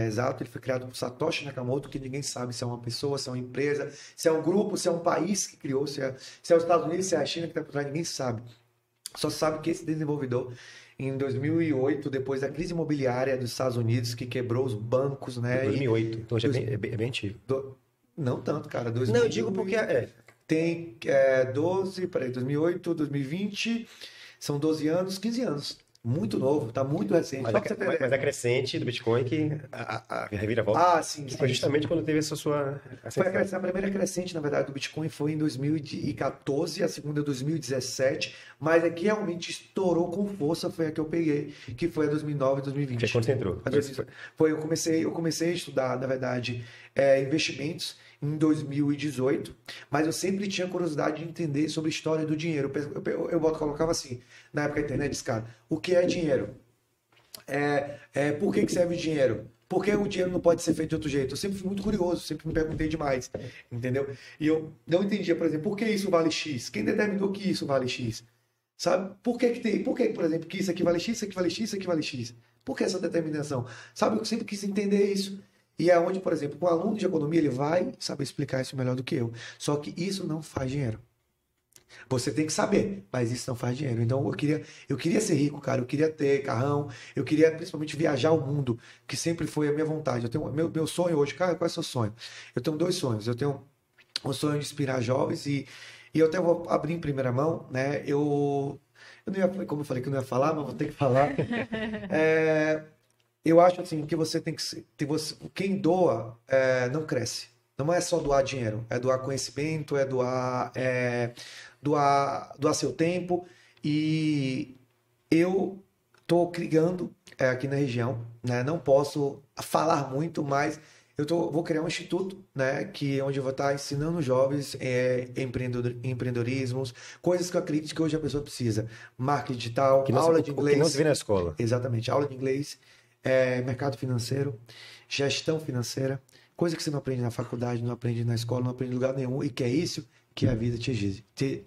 exato, ele foi criado por Satoshi Nakamoto, que ninguém sabe se é uma pessoa, se é uma empresa, se é um grupo, se é um país que criou, se é os Estados Unidos, se é a China que está por trás, ninguém sabe. Só sabe que esse desenvolvedor, em 2008, depois da crise imobiliária dos Estados Unidos, que quebrou os bancos, né?
2008, então já é bem antigo.
Não tanto, cara.
Não, eu digo porque
tem 2008, 2020... São 12 anos, 15 anos. Muito novo, tá muito recente.
Mas a crescente do Bitcoin que a reviravolta.
Sim.
Foi justamente quando teve essa sua...
A primeira crescente, na verdade, do Bitcoin foi em 2014, a segunda em 2017, mas a que realmente estourou com força foi a que eu peguei, que foi a 2009 e 2020.
Que é quando você entrou?
Eu comecei a estudar, na verdade, investimentos em 2018, mas eu sempre tinha curiosidade de entender sobre a história do dinheiro. Eu colocava assim, na época da internet, cara, o que é dinheiro? Por que serve o dinheiro? Por que o dinheiro não pode ser feito de outro jeito? Eu sempre fui muito curioso, sempre me perguntei demais, entendeu? E eu não entendia, por exemplo, por que isso vale X? Quem determinou que isso vale X? Sabe? Por que, por exemplo, que isso aqui vale X, isso aqui vale X, isso aqui vale X? Por que essa determinação? Sabe, eu sempre quis entender isso. E é onde, por exemplo, um aluno de economia, ele vai saber explicar isso melhor do que eu. Só que isso não faz dinheiro. Você tem que saber, mas isso não faz dinheiro. Então eu queria ser rico, cara. Eu queria ter carrão. Eu queria principalmente viajar o mundo, que sempre foi a minha vontade. Eu tenho meu sonho hoje, cara, qual é o seu sonho? Eu tenho 2 sonhos. Eu tenho um sonho de inspirar jovens e eu até vou abrir em primeira mão, né? Eu não ia, como eu falei que eu não ia falar, mas vou ter que falar. Eu acho assim que você tem que quem doa não cresce. Não é só doar dinheiro, é doar conhecimento, é doar seu tempo. E eu estou criando aqui na região, né? Não posso falar muito, mas vou criar um instituto, né? Onde eu vou estar ensinando jovens empreendedorismo, coisas que eu acredito que hoje a pessoa precisa. Marketing digital, aula de inglês.
Que não se vê na escola.
Exatamente, aula de inglês. Mercado financeiro, gestão financeira, coisa que você não aprende na faculdade, não aprende na escola, não aprende em lugar nenhum, e que é isso que a vida te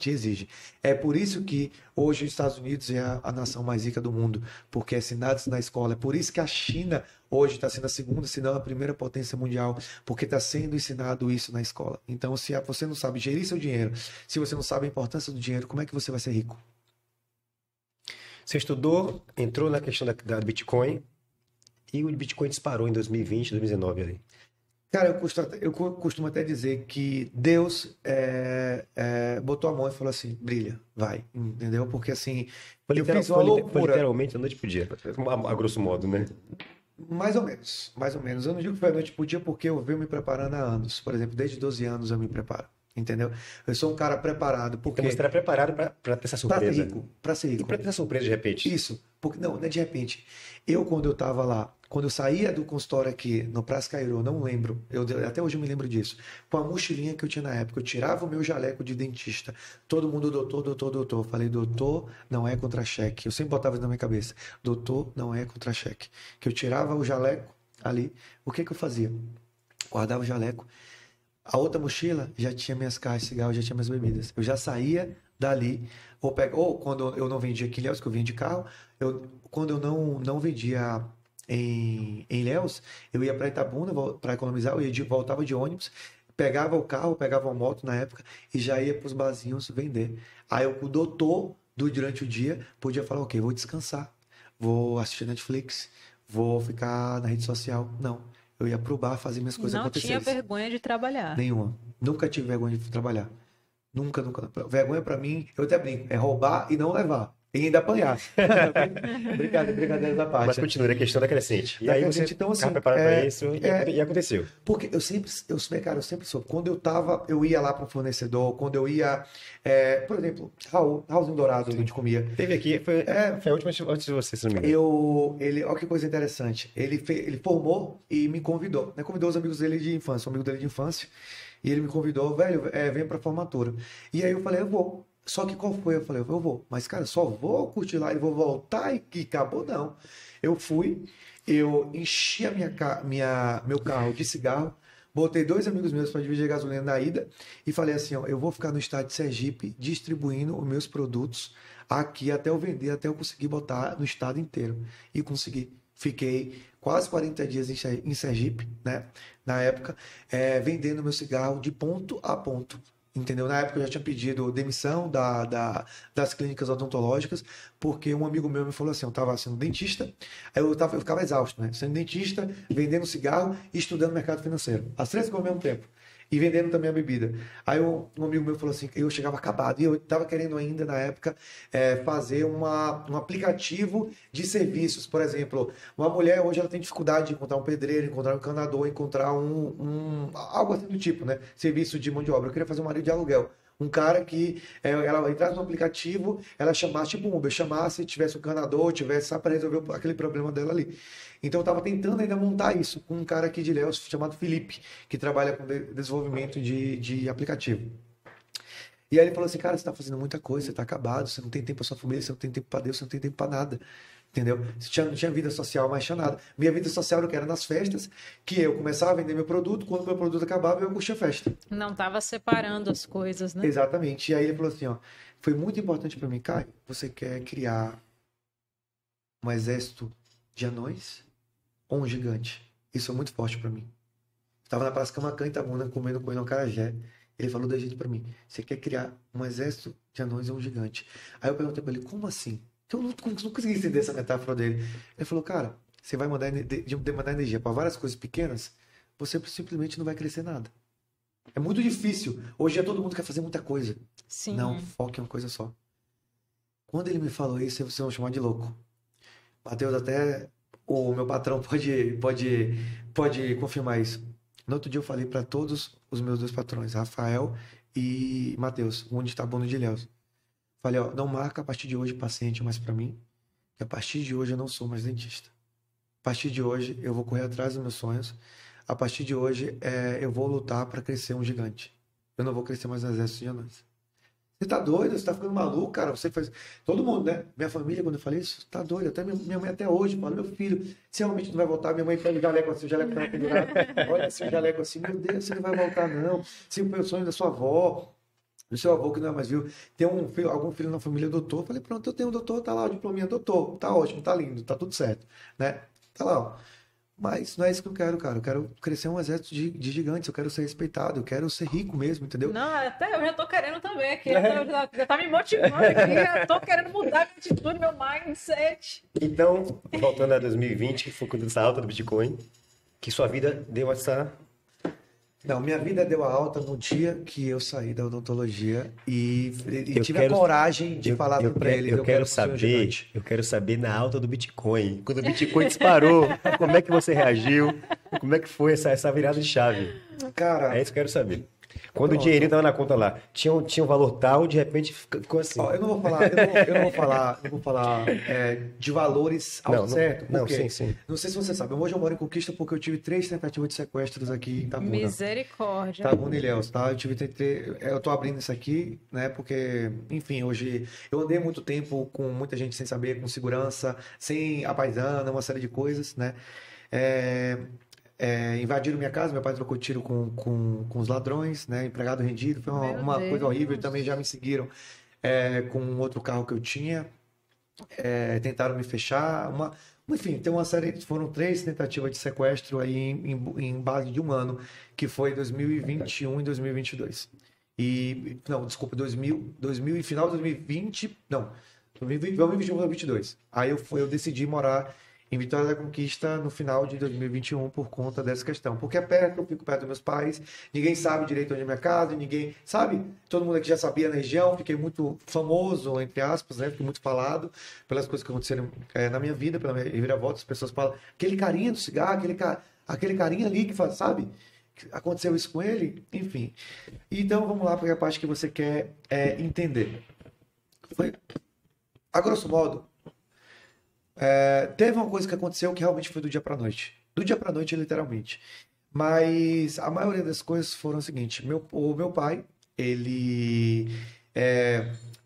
exige. É por isso que hoje os Estados Unidos é a nação mais rica do mundo, porque é ensinado isso na escola. É por isso que a China hoje está sendo a segunda, se não a primeira potência mundial, porque está sendo ensinado isso na escola. Então, se você não sabe gerir seu dinheiro, se você não sabe a importância do dinheiro, como é que você vai ser rico?
Você estudou, entrou na questão da Bitcoin, e o Bitcoin disparou em 2020, 2019 ali.
Cara, eu costumo até dizer que Deus botou a mão e falou assim, brilha, vai, entendeu? Porque assim,
foi literalmente da noite pro dia, a grosso modo, né?
Mais ou menos, mais ou menos. Eu não digo que foi a noite pro dia porque eu venho me preparando há anos. Por exemplo, desde 12 anos eu me preparo, entendeu? Eu sou um cara preparado porque...
Então você está preparado para ter essa surpresa.
Para ser rico.
E para ter essa surpresa de repente.
Isso, porque não é de repente. Quando eu tava lá, quando eu saía do consultório aqui no Praça Cairo, não lembro, até hoje eu me lembro disso, com a mochilinha que eu tinha na época, eu tirava o meu jaleco de dentista, todo mundo, doutor, doutor, doutor. Eu falei, doutor não é contra-cheque. Eu sempre botava isso na minha cabeça, doutor não é contra-cheque. Que eu tirava o jaleco ali, o que eu fazia? Guardava o jaleco, a outra mochila já tinha minhas caixas de cigarro, já tinha minhas bebidas. Eu já saía dali, ou quando eu não vendia aqui em Ilhéus, que eu vinha de carro, quando eu não vendia em Ilhéus, eu ia para Itabuna para economizar, voltava de ônibus, pegava o carro, pegava a moto na época e já ia para os barzinhos vender. Aí o doutor, durante o dia, podia falar, ok, vou descansar, vou assistir Netflix, vou ficar na rede social. Não, eu ia pro bar fazer minhas coisas acontecerem.
Não tinha vergonha de trabalhar.
Nenhuma. Nunca tive vergonha de trabalhar. Nunca. Vergonha pra mim, eu até brinco, é roubar e não levar. E ainda apanhar. Brincadeira da parte.
Mas continua, a questão da crescente. E aí você
então, assim,
preparado para isso e aconteceu.
Porque eu sempre sou. Quando eu ia lá para o fornecedor, quando eu ia, por exemplo, Raulzinho Dourado, a gente comia.
Teve aqui, foi a última antes de você, se não me engano.
Olha que coisa interessante. Ele formou e me convidou. Né? Convidou os amigos dele de infância, um amigo dele de infância. E ele me convidou, velho, vem para a formatura. E aí eu falei, eu vou. Só que qual foi? Eu falei, eu vou. Mas, cara, só vou curtir lá e vou voltar e acabou, não. Eu fui, eu enchi meu carro de cigarro, botei 2 amigos meus para dividir a gasolina na ida e falei assim, ó, eu vou ficar no estado de Sergipe distribuindo os meus produtos aqui até eu vender, até eu conseguir botar no estado inteiro. E consegui. Fiquei quase 40 dias em Sergipe, né? Na época, vendendo meu cigarro de ponto a ponto. Entendeu? Na época eu já tinha pedido demissão das clínicas odontológicas, porque um amigo meu me falou assim, eu estava sendo dentista, aí eu ficava exausto, né? Sendo dentista, vendendo cigarro e estudando mercado financeiro. As 3 coisas ao mesmo tempo. E vendendo também a bebida. Aí um amigo meu falou assim, eu chegava acabado, e eu estava querendo ainda, na época, fazer um aplicativo de serviços. Por exemplo, uma mulher hoje ela tem dificuldade de encontrar um pedreiro, encontrar um encanador, encontrar algo assim do tipo, né? Serviço de mão de obra. Eu queria fazer um marido de aluguel. Um cara que ela entrasse no aplicativo, ela chamasse, tipo um Uber, chamasse, tivesse um encanador, tivesse só para resolver aquele problema dela ali. Então eu estava tentando ainda montar isso com um cara aqui de Ilhéus chamado Felipe, que trabalha com desenvolvimento de aplicativo. E aí ele falou assim, cara, você está fazendo muita coisa, você está acabado, você não tem tempo para sua família, você não tem tempo para Deus, você não tem tempo para nada. Entendeu? Não tinha vida social, mais tinha nada. Minha vida social era nas festas, que eu começava a vender meu produto, quando meu produto acabava, eu curtia a festa.
Não estava separando as coisas, né?
Exatamente. E aí ele falou assim, ó, foi muito importante para mim, Caio, você quer criar um exército de anões ou um gigante? Isso é muito forte para mim. Estava na Praça Camacan, Itabuna, comendo no acarajé. Ele falou da jeito para mim, você quer criar um exército de anões ou um gigante? Aí eu perguntei para ele, como assim? Eu não consegui entender essa metáfora dele. Ele falou, cara, você vai mandar energia para várias coisas pequenas, você simplesmente não vai crescer nada. É muito difícil. Hoje todo mundo quer fazer muita coisa.
Sim.
Não, foque em uma coisa só. Quando ele me falou isso, vocês vão chamar de louco. Matheus, até o meu patrão pode confirmar isso. No outro dia eu falei para todos os meus 2 patrões, Rafael e Matheus, onde está Bono de Ilhéus. Falei, ó, não marca a partir de hoje paciente mais para mim, que a partir de hoje eu não sou mais dentista. A partir de hoje eu vou correr atrás dos meus sonhos. A partir de hoje eu vou lutar para crescer um gigante. Eu não vou crescer mais no exército de anões. Você tá doido? Você tá ficando maluco, cara? Você faz... Todo mundo, né? Minha família, quando eu falei isso, tá doido. Até minha mãe até hoje fala, meu filho, se realmente não vai voltar, minha mãe pega o jaleco assim, o jaleco tá pendurado. Olha assim, o jaleco assim, meu Deus, você não vai voltar não. Se o sonho da sua avó, do seu avô que não é mais viu, tem algum filho na família doutor, eu falei, pronto, eu tenho um doutor, tá lá o diplominha, doutor, tá ótimo, tá lindo, tá tudo certo, né? Tá lá, ó. Mas não é isso que eu quero, cara. Eu quero crescer um exército de gigantes, eu quero ser respeitado, eu quero ser rico mesmo, entendeu?
Não, até eu já tô querendo também aqui. Já tá me motivando aqui, já tô querendo mudar minha atitude, meu mindset.
Então, voltando a 2020, que foi quando essa alta do Bitcoin, que sua vida deu essa
Não, minha vida deu a alta no dia que eu saí da odontologia e tive a coragem de falar para eles.
Eu quero saber na alta do Bitcoin. Quando o Bitcoin disparou, como é que você reagiu? Como é que foi essa virada de chave?
Cara,
é isso que eu quero saber. Quando o dinheirinho estava na conta lá, tinha um valor tal, de repente ficou assim.
Eu não vou falar de valores ao certo.
Não, sim.
Não sei se você sabe, hoje eu moro em Conquista porque eu tive 3 tentativas de sequestros aqui em Itabuna.
Misericórdia.
Itabuna e Ilhéus, tá? Eu tô abrindo isso aqui, né? Porque, enfim, hoje eu andei muito tempo com muita gente sem saber, com segurança, sem a paisana, uma série de coisas, né? Invadiram minha casa, meu pai trocou tiro com os ladrões, né? Empregado rendido, foi uma coisa horrível. Também já me seguiram com outro carro que eu tinha, tentaram me fechar, enfim, tem uma série, foram 3 tentativas de sequestro aí em base de um ano, que foi 2021 e 2022. Não, desculpa, 2000 e final de 2020, não, 2021 e 2022. Aí eu decidi morar em Vitória da Conquista no final de 2021 por conta dessa questão. Porque eu fico perto dos meus pais, ninguém sabe direito onde é minha casa, ninguém sabe. Todo mundo aqui já sabia na região, fiquei muito famoso, entre aspas, né? Fiquei muito falado pelas coisas que aconteceram na minha vida, pela minha reviravolta. As pessoas falam, aquele carinha do cigarro, aquele carinha ali que faz, sabe? Aconteceu isso com ele, enfim. Então vamos lá para a parte que você quer entender. A grosso modo, teve uma coisa que aconteceu que realmente foi do dia para noite. Do dia para noite, literalmente. Mas a maioria das coisas foram o seguinte. O meu pai, ele...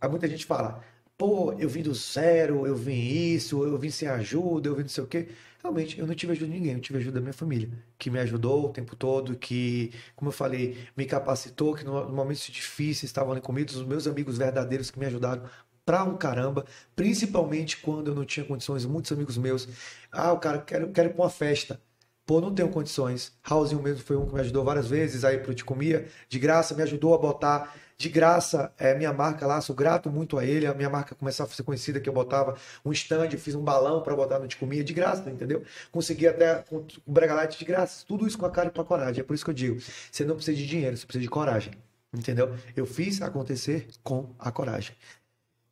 muita gente fala, pô, eu vim do zero, eu vim isso, eu vim sem ajuda, eu vim não sei o quê. Realmente, eu não tive ajuda de ninguém, eu tive ajuda da minha família, que me ajudou o tempo todo, que, como eu falei, me capacitou, que no momentos difíceis estavam ali comigo, os meus amigos verdadeiros que me ajudaram pra um caramba, principalmente quando eu não tinha condições. Muitos amigos meus, o cara, quero ir pra uma festa. Pô, não tenho condições. Raulzinho mesmo foi um que me ajudou várias vezes aí pro Te Comia, de graça, me ajudou a botar de graça minha marca lá, sou grato muito a ele. A minha marca começou a ser conhecida, que eu botava um stand, fiz um balão para botar no Te Comia de graça, entendeu? Consegui até com o Brega Light de graça, tudo isso com a cara e com a coragem. É por isso que eu digo, você não precisa de dinheiro, você precisa de coragem, entendeu? Eu fiz acontecer com a coragem.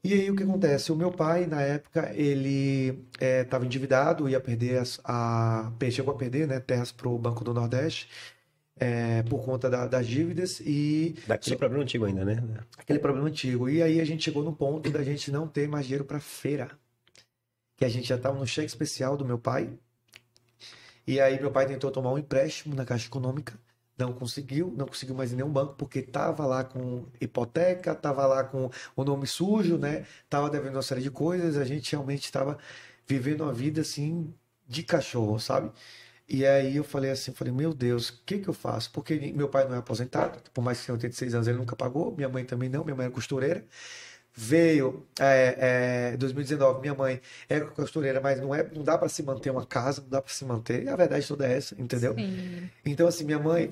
E aí o que acontece? O meu pai, na época, ele estava endividado, ia perder chegou a perder, né, terras para o Banco do Nordeste, por conta das dívidas e...
Daquele problema antigo ainda, né?
Aquele problema antigo. E aí a gente chegou no ponto da gente não ter mais dinheiro para feira. Que a gente já estava no cheque especial do meu pai. E aí meu pai tentou tomar um empréstimo na Caixa Econômica. Não conseguiu mais em nenhum banco, porque estava lá com hipoteca, estava lá com o nome sujo, né? Estava devendo uma série de coisas, a gente realmente estava vivendo uma vida assim de cachorro, sabe? E aí eu falei assim, meu Deus, o que eu faço? Porque meu pai não é aposentado, por mais que tenha 86 anos, ele nunca pagou, minha mãe também não, minha mãe é costureira. Veio 2019, minha mãe é costureira, mas não dá para se manter uma casa, não dá para se manter. E a verdade toda é essa, entendeu?
Sim.
Então, assim, minha mãe,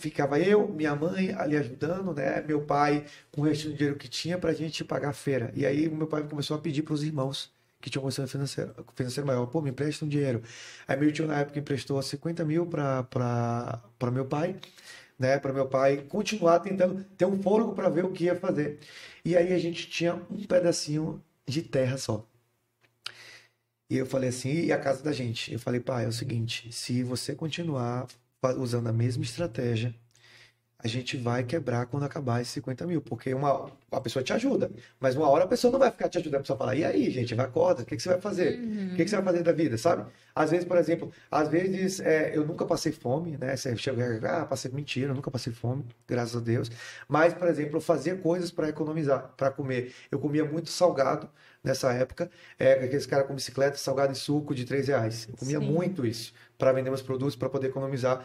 minha mãe ali ajudando, né? Meu pai com o resto do dinheiro que tinha pra gente pagar a feira. E aí meu pai começou a pedir para os irmãos que tinham condição financeira maior, pô, me empresta um dinheiro. Aí meu tio na época emprestou 50 mil para meu pai, né, para meu pai continuar tentando ter um fôlego para ver o que ia fazer. E aí a gente tinha um pedacinho de terra só. E eu falei assim, e a casa da gente? Eu falei, pai, é o seguinte, se você continuar usando a mesma estratégia, a gente vai quebrar quando acabar esses 50 mil, porque a pessoa te ajuda, mas uma hora a pessoa não vai ficar te ajudando, a pessoa falar, e aí, gente, vai acorda, o que você vai fazer? O que você vai fazer da vida, sabe? Às vezes, por exemplo, eu nunca passei fome, né? Você chega, passei mentira, eu nunca passei fome, graças a Deus, mas, por exemplo, eu fazia coisas para economizar, para comer. Eu comia muito salgado nessa época, aqueles caras com bicicleta, salgado e suco de R$3. Eu comia muito isso para vender meus produtos, para poder economizar.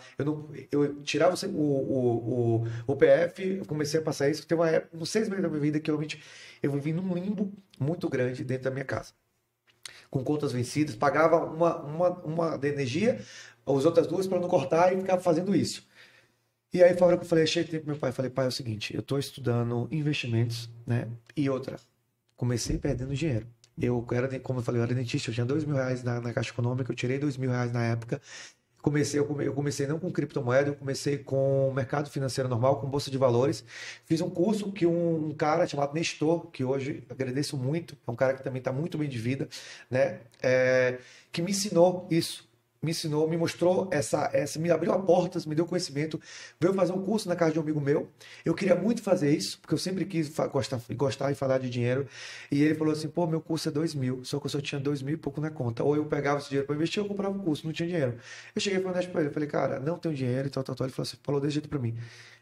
Eu tirava o PF, eu comecei a passar isso. Teve uma época, uns 6 meses da minha vida, que eu vivi num limbo muito grande dentro da minha casa. Com contas vencidas, pagava uma de energia, as outras 2 para não cortar e ficava fazendo isso. E aí foi a hora que eu falei, achei tempo pro meu pai. Falei, pai, é o seguinte, eu estou estudando investimentos, né? E outra, comecei perdendo dinheiro. Como eu falei, eu era dentista, eu tinha R$2.000 na Caixa Econômica, eu tirei R$2.000 na época, Eu comecei não com criptomoeda, eu comecei com mercado financeiro normal, com bolsa de valores. Fiz um curso que um cara chamado Nestor, que hoje agradeço muito, é um cara que também está muito bem de vida, né? Que me ensinou isso. Me ensinou, me mostrou me abriu portas, me deu conhecimento, veio fazer um curso na casa de um amigo meu. Eu queria muito fazer isso, porque eu sempre quis gostar e falar de dinheiro. E ele falou assim, pô, meu curso é 2.000, só que eu só tinha 2.000 e pouco na conta. Ou eu pegava esse dinheiro para investir, ou eu comprava um curso, não tinha dinheiro. Eu cheguei e falei para ele, falei, cara, não tenho dinheiro e tal. Ele falou desse jeito para mim.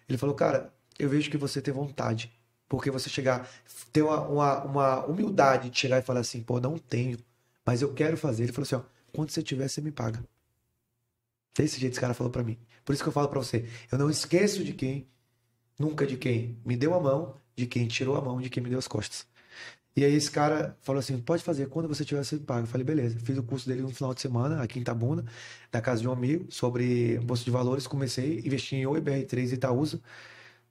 Ele falou, cara, eu vejo que você tem vontade, porque você ter uma humildade de chegar e falar assim, pô, não tenho, mas eu quero fazer. Ele falou assim, ó, quando você tiver, você me paga. Desse jeito esse cara falou pra mim. Por isso que eu falo pra você, eu não esqueço nunca de quem me deu a mão, de quem tirou a mão, de quem me deu as costas. E aí esse cara falou assim, pode fazer, quando você tiver, você me paga. Eu falei, beleza. Fiz o curso dele no final de semana, aqui em Itabuna, na casa de um amigo, sobre bolsa de valores. Comecei, investi em Oi, BR3 e Itaúsa.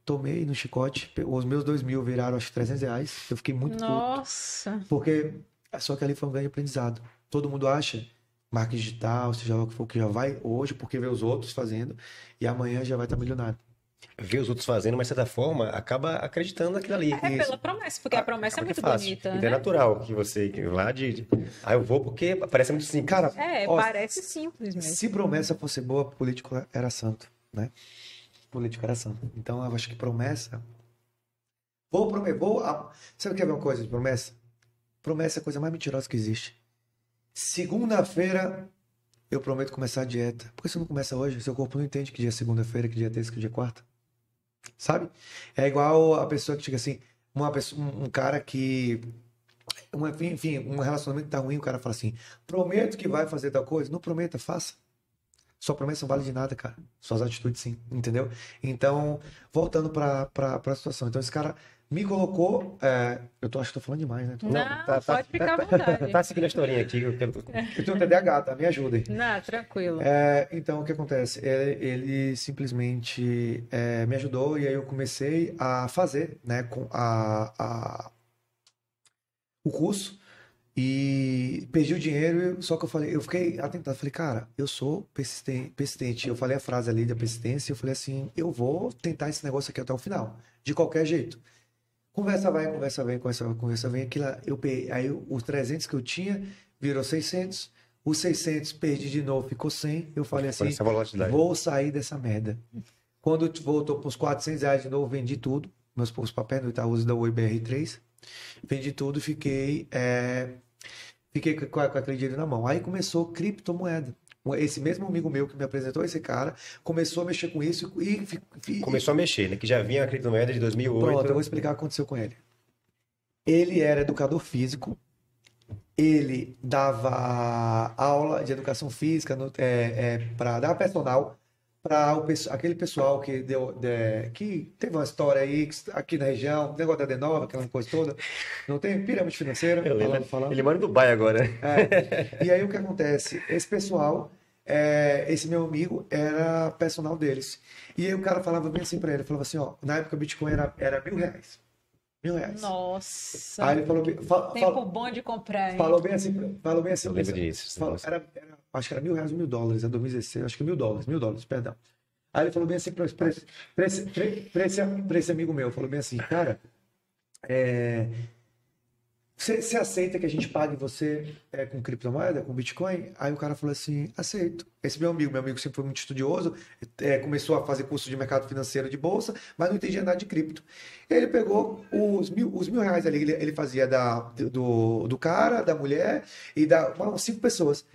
Tomei no chicote, os meus 2.000 viraram acho que R$300. Eu fiquei muito
Nossa.
puto. Porque, só que ali foi um grande aprendizado. Todo mundo acha marketing digital, seja lá o que for, que já vai hoje, porque vê os outros fazendo, e amanhã já vai estar milionário.
Vê os outros fazendo, mas de certa forma acaba acreditando naquilo ali.
Pela promessa, porque a promessa é muito bonita.
Né? É natural que você lá eu vou porque parece muito simples.
Cara,
parece simples mesmo.
Se promessa fosse boa, político era santo, né? Político era santo. Então eu acho que promessa. Sabe o que é uma coisa de promessa? Promessa é a coisa mais mentirosa que existe. Segunda-feira, eu prometo começar a dieta. Por que você não começa hoje? Seu corpo não entende que dia é segunda-feira, que dia é terça, que dia é quarta. Sabe? É igual a pessoa que chega assim, um cara que... Enfim, um relacionamento tá ruim, o cara fala assim, prometo que vai fazer tal coisa. Não prometa, faça. Sua promessa não vale de nada, cara. Suas atitudes sim, entendeu? Então, voltando pra situação. Então, esse cara... me colocou. Acho que tô falando demais, né?
Não, pode ficar à vontade.
Tá seguindo a historinha aqui. Eu tenho
TDAH, tá? Me ajudem.
Não, tranquilo.
Então, o que acontece? Ele simplesmente me ajudou e aí eu comecei a fazer, né, com o curso e perdi o dinheiro, só que eu fiquei atentado. Falei, cara, eu sou persistente. Eu falei a frase ali da persistência, eu falei assim, eu vou tentar esse negócio aqui até o final, de qualquer jeito. Conversa vai, conversa vem. Aí os 300 que eu tinha virou 600. Os 600 perdi de novo, ficou 100. Eu falei assim, vou sair dessa merda. Quando voltou para os R$400 de novo, vendi tudo. Os papéis do Itaúsa da Oi BR3. Vendi tudo e fiquei com aquele dinheiro na mão. Aí começou criptomoeda. Esse mesmo amigo meu que me apresentou, esse cara, começou a mexer com isso e
começou a mexer, né? Que já vinha a criptomoeda de 2008.
Pronto, eu vou explicar o que aconteceu com ele. Ele era educador físico, ele dava aula de educação física para dar personal para aquele pessoal que teve uma história aí aqui na região, negócio da D9, aquela coisa toda. Não tem pirâmide financeira.
Falando. Ele mora em Dubai agora.
E aí o que acontece? Esse pessoal, esse meu amigo era personal deles. E aí o cara falava bem assim para ele, falava assim, ó, na época o Bitcoin era R$1.000. R$1.000.
Nossa.
Aí ele falou,
tempo bom de comprar, hein?
Falou bem assim.
Eu lembro disso.
Acho que era R$1.000 ou $1.000, é 2016, acho que $1.000, perdão. Aí ele falou bem assim para esse amigo meu, falou bem assim, cara, você aceita que a gente pague você com criptomoeda, com Bitcoin? Aí o cara falou assim, aceito. Esse meu amigo sempre foi muito estudioso, começou a fazer curso de mercado financeiro de bolsa, mas não entendia nada de cripto. Ele pegou os R$1.000 ali, ele fazia do cara, da mulher e das 5 pessoas.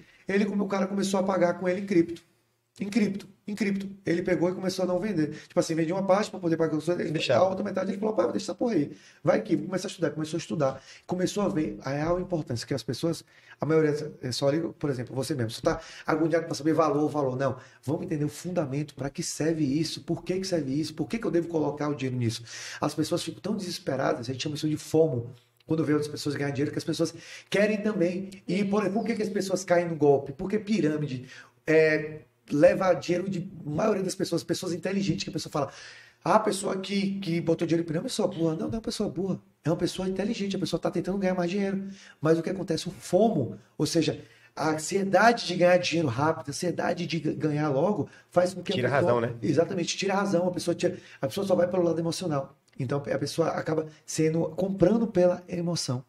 O cara começou a pagar com ele em cripto. Em cripto. Ele pegou e começou a não vender. Tipo assim, vendia uma parte para poder pagar a outra metade. Ele falou, pai, deixa essa porra aí. Vai aqui, vou começar a estudar. Começou a estudar. Começou a ver a real importância que as pessoas, a maioria só liga, por exemplo, você mesmo. Você está agoniado para saber valor. Não. Vamos entender o fundamento, para que serve isso, por que serve isso, por que eu devo colocar o dinheiro nisso. As pessoas ficam tão desesperadas, a gente chama isso de FOMO. Quando vê outras pessoas ganhar dinheiro, que as pessoas querem também. E por que as pessoas caem no golpe? Porque pirâmide leva dinheiro de maioria das pessoas inteligentes, que a pessoa fala, a pessoa que botou dinheiro em pirâmide é pessoa burra. Não é uma pessoa burra, é uma pessoa inteligente, a pessoa está tentando ganhar mais dinheiro. Mas o que acontece? O FOMO, ou seja, A ansiedade de ganhar dinheiro rápido, a ansiedade de ganhar logo, faz com que
tira
a pessoa...
a razão, né?
Exatamente, tira a razão. A pessoa só vai pelo lado emocional. Então, a pessoa acaba comprando pela emoção.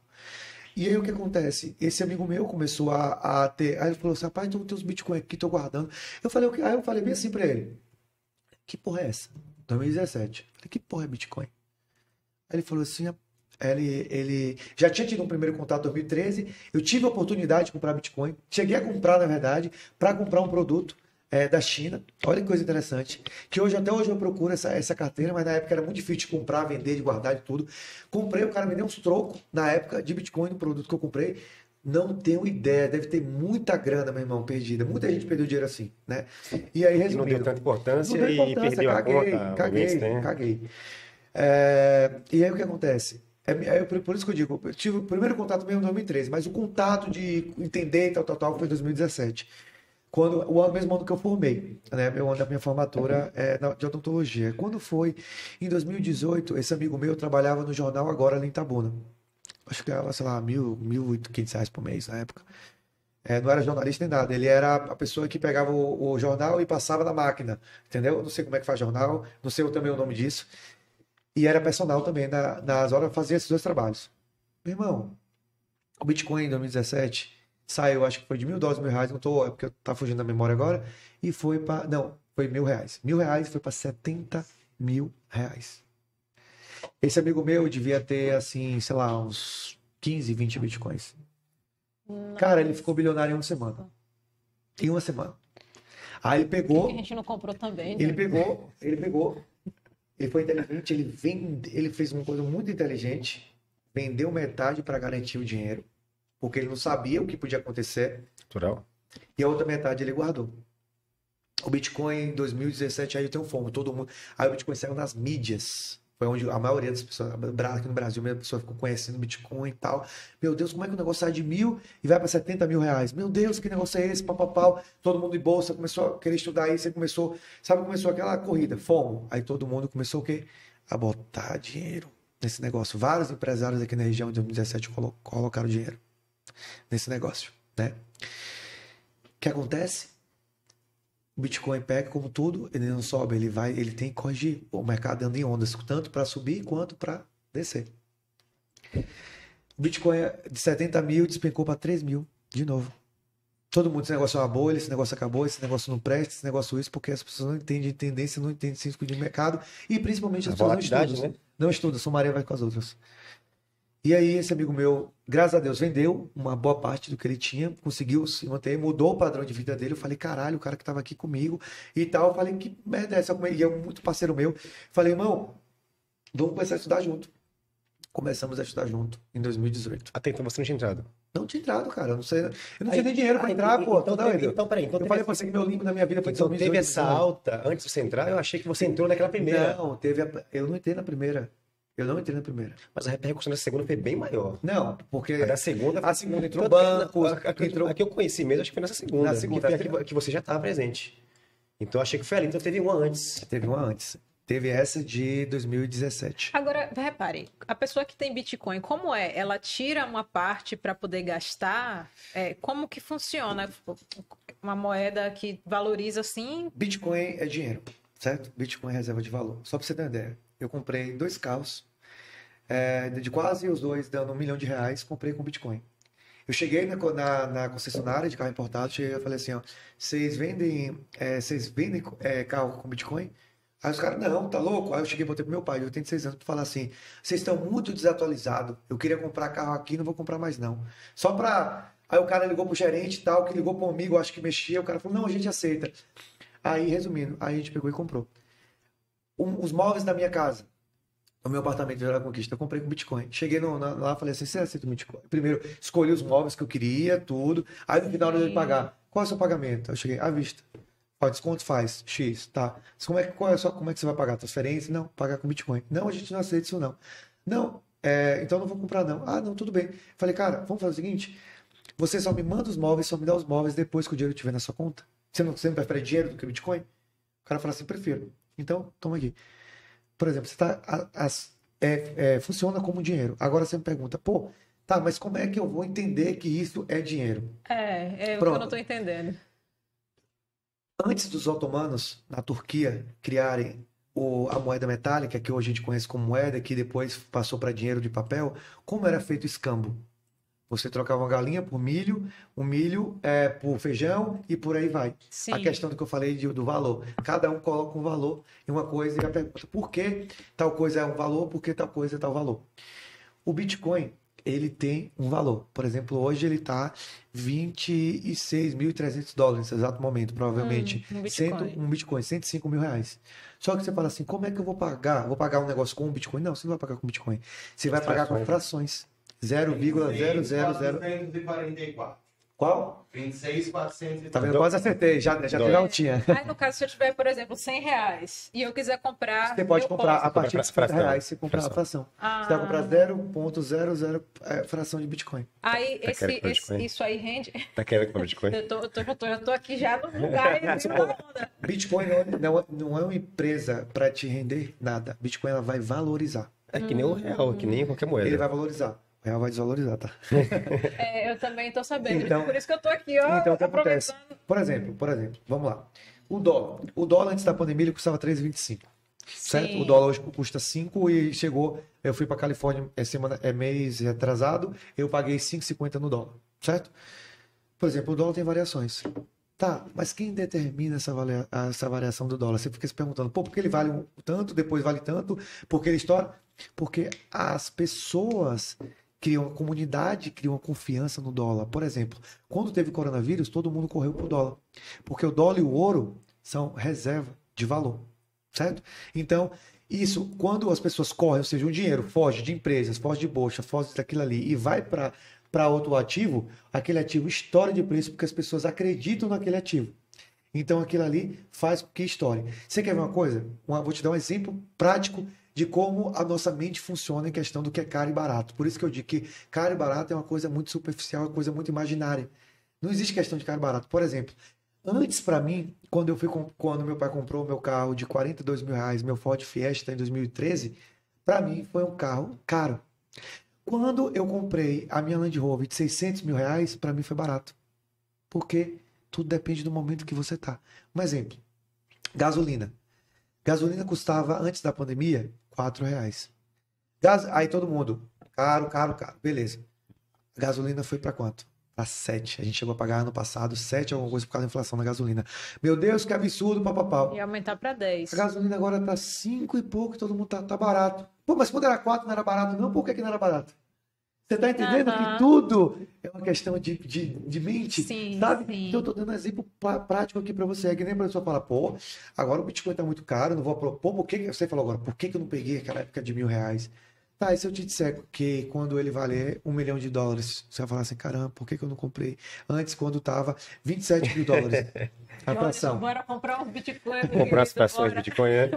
E aí, o que acontece? Esse amigo meu começou a ter... Aí ele falou assim, rapaz, então tem uns Bitcoin aqui, tô guardando. Aí eu falei bem assim pra ele, que porra é essa? 2017. Eu falei, que porra é Bitcoin? Aí ele falou assim, ele já tinha tido um primeiro contato em 2013, eu tive a oportunidade de comprar Bitcoin, cheguei a comprar, na verdade, para comprar um produto da China. Olha que coisa interessante, que até hoje eu procuro essa carteira, mas na época era muito difícil de comprar, vender, de guardar, de tudo. Comprei, o cara me deu uns trocos, na época, de Bitcoin no produto que eu comprei. Não tenho ideia, deve ter muita grana, meu irmão, perdida. Muita gente perdeu dinheiro assim, né? E aí, resumindo...
Não deu tanta importância,
não deu importância,
e perdeu a conta.
Caguei. E aí o que acontece? Por isso que eu digo, eu tive o primeiro contato mesmo em 2013, mas o contato de entender tal, foi em 2017. O mesmo ano que eu formei, né? O ano da minha formatura de odontologia. Quando foi em 2018, esse amigo meu trabalhava no jornal Agora, ali em Itabuna. Acho que era, sei lá, R$1.500 por mês na época. Não era jornalista nem nada, ele era a pessoa que pegava o jornal e passava na máquina, entendeu? Não sei como é que faz jornal, não sei também o nome disso. E era personal também, nas horas fazia esses dois trabalhos. Meu irmão, o Bitcoin em 2017 saiu, acho que foi de $1.000, R$1.000, não tô, porque tá fugindo da memória agora, e foi para, não, foi R$1.000. R$1.000 foi para R$70 mil. Esse amigo meu devia ter, assim, sei lá, uns 15, 20 Bitcoins.
Nossa.
Cara, ele ficou bilionário em uma semana. Em uma semana. Aí ele pegou...
A gente não comprou também,
Ele
né?
pegou... Ele foi inteligente, ele fez uma coisa muito inteligente, vendeu metade para garantir o dinheiro, porque ele não sabia o que podia acontecer.
Natural.
E a outra metade ele guardou. O Bitcoin em 2017, aí eu tenho fome, todo mundo... Aí o Bitcoin saiu nas mídias. Foi onde a maioria das pessoas, aqui no Brasil mesmo, a pessoa ficou conhecendo Bitcoin e tal. Meu Deus, como é que o negócio sai de 1.000 e vai para R$70 mil? Meu Deus, que negócio é esse? Pau. Todo mundo em bolsa começou a querer estudar isso. Começou aquela corrida, FOMO. Aí todo mundo começou o quê? A botar dinheiro nesse negócio. Vários empresários aqui na região de 2017 colocaram dinheiro nesse negócio, né? O que acontece? O Bitcoin pega como tudo, ele não sobe, ele tem que corrigir. O mercado anda em ondas, tanto para subir quanto para descer. O Bitcoin de 70 mil despencou para 3 mil de novo. Todo mundo, esse negócio é uma bolha, esse negócio acabou, esse negócio não presta, esse negócio isso, porque as pessoas não entendem tendência, não entendem ciência de mercado e principalmente as pessoas não estudam. Né? Não estudam, são Maria vai com as outras. E aí esse amigo meu, graças a Deus, vendeu uma boa parte do que ele tinha, conseguiu se manter, mudou o padrão de vida dele. Eu falei, caralho, o cara que tava aqui comigo e tal. Eu falei, que merda é essa? E é muito parceiro meu. Falei, irmão, vamos começar a estudar junto. Começamos a estudar junto em 2018.
Até então você não tinha entrado?
Não tinha entrado, cara. Eu não tinha nem dinheiro pra entrar, pô.
Então, peraí.
Eu falei pra você que meu limpo na minha vida foi de 2018.
Teve essa alta antes de você entrar? Eu achei que você entrou naquela primeira.
Não, eu não entrei na primeira.
Mas a repercussão da segunda foi bem maior.
Não, porque...
A segunda
entrou bancos...
A que eu conheci mesmo, acho que foi nessa segunda.
Na segunda.
Que você já estava presente. Então, eu achei que foi ali. Então, teve uma antes.
Teve essa de 2017.
Agora, repare, a pessoa que tem Bitcoin, como é? Ela tira uma parte para poder gastar? Como que funciona? Uma moeda que valoriza assim?
Bitcoin é dinheiro, certo? Bitcoin é reserva de valor. Só para você ter uma ideia. Eu comprei 2 carros, de quase os dois dando R$1 milhão, comprei com Bitcoin. Eu cheguei na concessionária de carro importado, cheguei e falei assim, ó, vocês vendem carro com Bitcoin? Aí os caras, não, tá louco? Aí eu cheguei e botei pro meu pai, de 86 anos, pra falar assim, vocês estão muito desatualizados, eu queria comprar carro aqui, não vou comprar mais não. Só pra... Aí o cara ligou pro gerente e tal, que ligou pro amigo, acho que mexia, o cara falou, não, a gente aceita. Aí, resumindo, aí a gente pegou e comprou. Os móveis da minha casa, o meu apartamento de Vila Conquista, eu comprei com Bitcoin. Cheguei lá e falei assim, você aceita o Bitcoin? Primeiro, escolhi os móveis que eu queria, tudo. Aí no final eu ia pagar. Qual é o seu pagamento? Eu cheguei, à vista. Ó, desconto faz, X, tá. Como é que você vai pagar? Transferência? Não, pagar com Bitcoin. Não, a gente não aceita isso não. Não, então não vou comprar não. Ah, não, tudo bem. Falei, cara, vamos fazer o seguinte, você só me manda os móveis, só me dá os móveis depois que o dinheiro estiver na sua conta. Você não prefere dinheiro do que Bitcoin? O cara fala assim, prefiro. Então, toma aqui. Por exemplo, você funciona como dinheiro. Agora você me pergunta, pô, Tá, mas como é que eu vou entender que isso é dinheiro?
É o que eu não estou entendendo.
Antes dos otomanos, na Turquia, criarem a moeda metálica, que hoje a gente conhece como moeda, que depois passou para dinheiro de papel, como era feito o escambo? Você trocava uma galinha por milho, um milho por feijão e por aí vai.
Sim.
A questão do que eu falei do valor. Cada um coloca um valor em uma coisa e a pergunta, por que tal coisa é um valor, por que tal coisa é tal valor? O Bitcoin, ele tem um valor. Por exemplo, hoje ele está $26.300 nesse exato momento, provavelmente. Um Bitcoin, 105 mil reais. Só que você fala assim, como é que eu vou pagar? Vou pagar um negócio com um Bitcoin? Não, você não vai pagar com Bitcoin. Você vai pagar com frações. 0,00... Qual?
26.400.
Tá vendo? Quase acertei, já teve altinha.
Aí, no caso, se eu tiver, por exemplo, R$100 e eu quiser comprar...
Você pode comprar a partir de R$50, você compra a fração. Você vai comprar 0,00 fração de Bitcoin.
Aí, isso aí rende...
Tá querendo comprar Bitcoin?
Já tô aqui já no lugar.
Bitcoin não é uma empresa para te render nada. Bitcoin ela vai valorizar.
É que nem o real, que nem qualquer moeda.
Ele vai valorizar. O real vai desvalorizar, tá?
Eu também tô sabendo.
Então,
por isso que eu tô aqui, ó.
Então, o que acontece? Por exemplo, vamos lá. O dólar antes da pandemia ele custava 3,25. Certo?
Sim.
O dólar hoje custa 5 e chegou. Eu fui para Califórnia mês atrasado, eu paguei 5,50 no dólar. Certo? Por exemplo, o dólar tem variações. Tá, mas quem determina essa variação do dólar? Você fica se perguntando, por que ele vale tanto, depois vale tanto, porque ele estoura? Porque as pessoas criam uma comunidade, criam uma confiança no dólar. Por exemplo, quando teve coronavírus, todo mundo correu pro dólar. Porque o dólar e o ouro são reserva de valor, certo? Então, isso, quando as pessoas correm, ou seja, o dinheiro foge de empresas, foge de bolsa, foge daquilo ali e vai para outro ativo, aquele ativo estoura de preço porque as pessoas acreditam naquele ativo. Então, aquilo ali faz com que estoure. Você quer ver uma coisa? Vou te dar um exemplo prático de como a nossa mente funciona em questão do que é caro e barato. Por isso que eu digo que caro e barato é uma coisa muito superficial, é uma coisa muito imaginária. Não existe questão de caro e barato. Por exemplo, antes para mim, quando meu pai comprou o meu carro de R$42 mil, meu Ford Fiesta em 2013, para mim foi um carro caro. Quando eu comprei a minha Land Rover de R$600 mil, para mim foi barato. Porque tudo depende do momento que você tá. Um exemplo, gasolina. Gasolina custava, antes da pandemia, R$4. Aí todo mundo, caro. Beleza. A gasolina foi para quanto? Para 7. A gente chegou a pagar ano passado 7 alguma coisa por causa da inflação da gasolina. Meu Deus, que absurdo, papapá.
E aumentar para 10.
A gasolina agora tá 5 e pouco, todo mundo tá barato. Pô, mas quando era 4 não era barato não? Por que não era barato? Você tá entendendo que tudo é uma questão de mente,
sim,
sabe?
Sim.
Então eu tô dando um exemplo prático aqui para você. É que nem a pessoa fala, pô, agora o Bitcoin tá muito caro, não vou... Pô, por que você falou agora? Por que eu não peguei aquela época de R$1.000? Tá, e se eu te disser que quando ele valer $1 milhão, você vai falar assim, caramba, por que eu não comprei antes quando tava $27 mil? A fração.
Bora comprar um Bitcoin.
Comprar as frações de Bitcoin, né?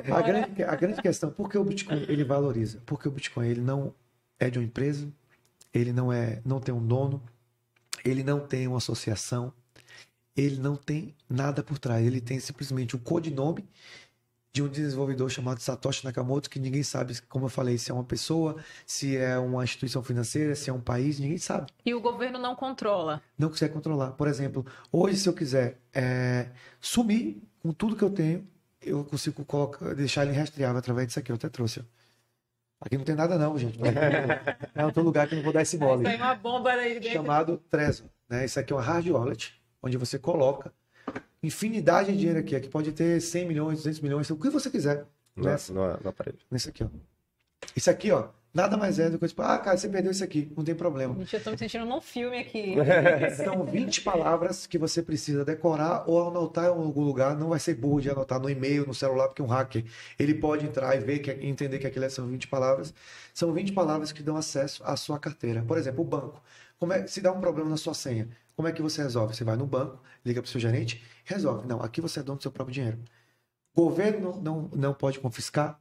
A grande questão, por que o Bitcoin ele valoriza? Porque o Bitcoin ele não é de uma empresa, ele não tem um dono, ele não tem uma associação, ele não tem nada por trás, ele tem simplesmente um codinome de um desenvolvedor chamado Satoshi Nakamoto, que ninguém sabe, como eu falei, se é uma pessoa, se é uma instituição financeira, se é um país, ninguém sabe.
E o governo não controla.
Não consegue controlar. Por exemplo, hoje se eu quiser sumir com tudo que eu tenho, eu consigo deixar ele rastreável através disso aqui, eu até trouxe, ó. Aqui não tem nada não, gente. É outro lugar que eu não vou dar esse mole.
Tem uma bomba aí dentro.
Chamado Trezor, né? Isso aqui é uma hard wallet, onde você coloca infinidade de dinheiro aqui. Aqui pode ter 100 milhões, 200 milhões, o que você quiser.
No aparelho.
Nesse aqui, ó. Isso aqui, ó, nada mais é do que tipo, cara, você perdeu isso aqui, não tem problema.
Gente, eu tô me sentindo num filme aqui.
São 20 palavras que você precisa decorar ou anotar em algum lugar. Não vai ser burro de anotar no e-mail, no celular, porque um hacker, ele pode entrar e ver, entender que aquilo são 20 palavras. São 20 palavras que dão acesso à sua carteira. Por exemplo, o banco. Se dá um problema na sua senha, como é que você resolve? Você vai no banco, liga para o seu gerente, resolve. Não, aqui você é dono do seu próprio dinheiro. O governo não pode confiscar.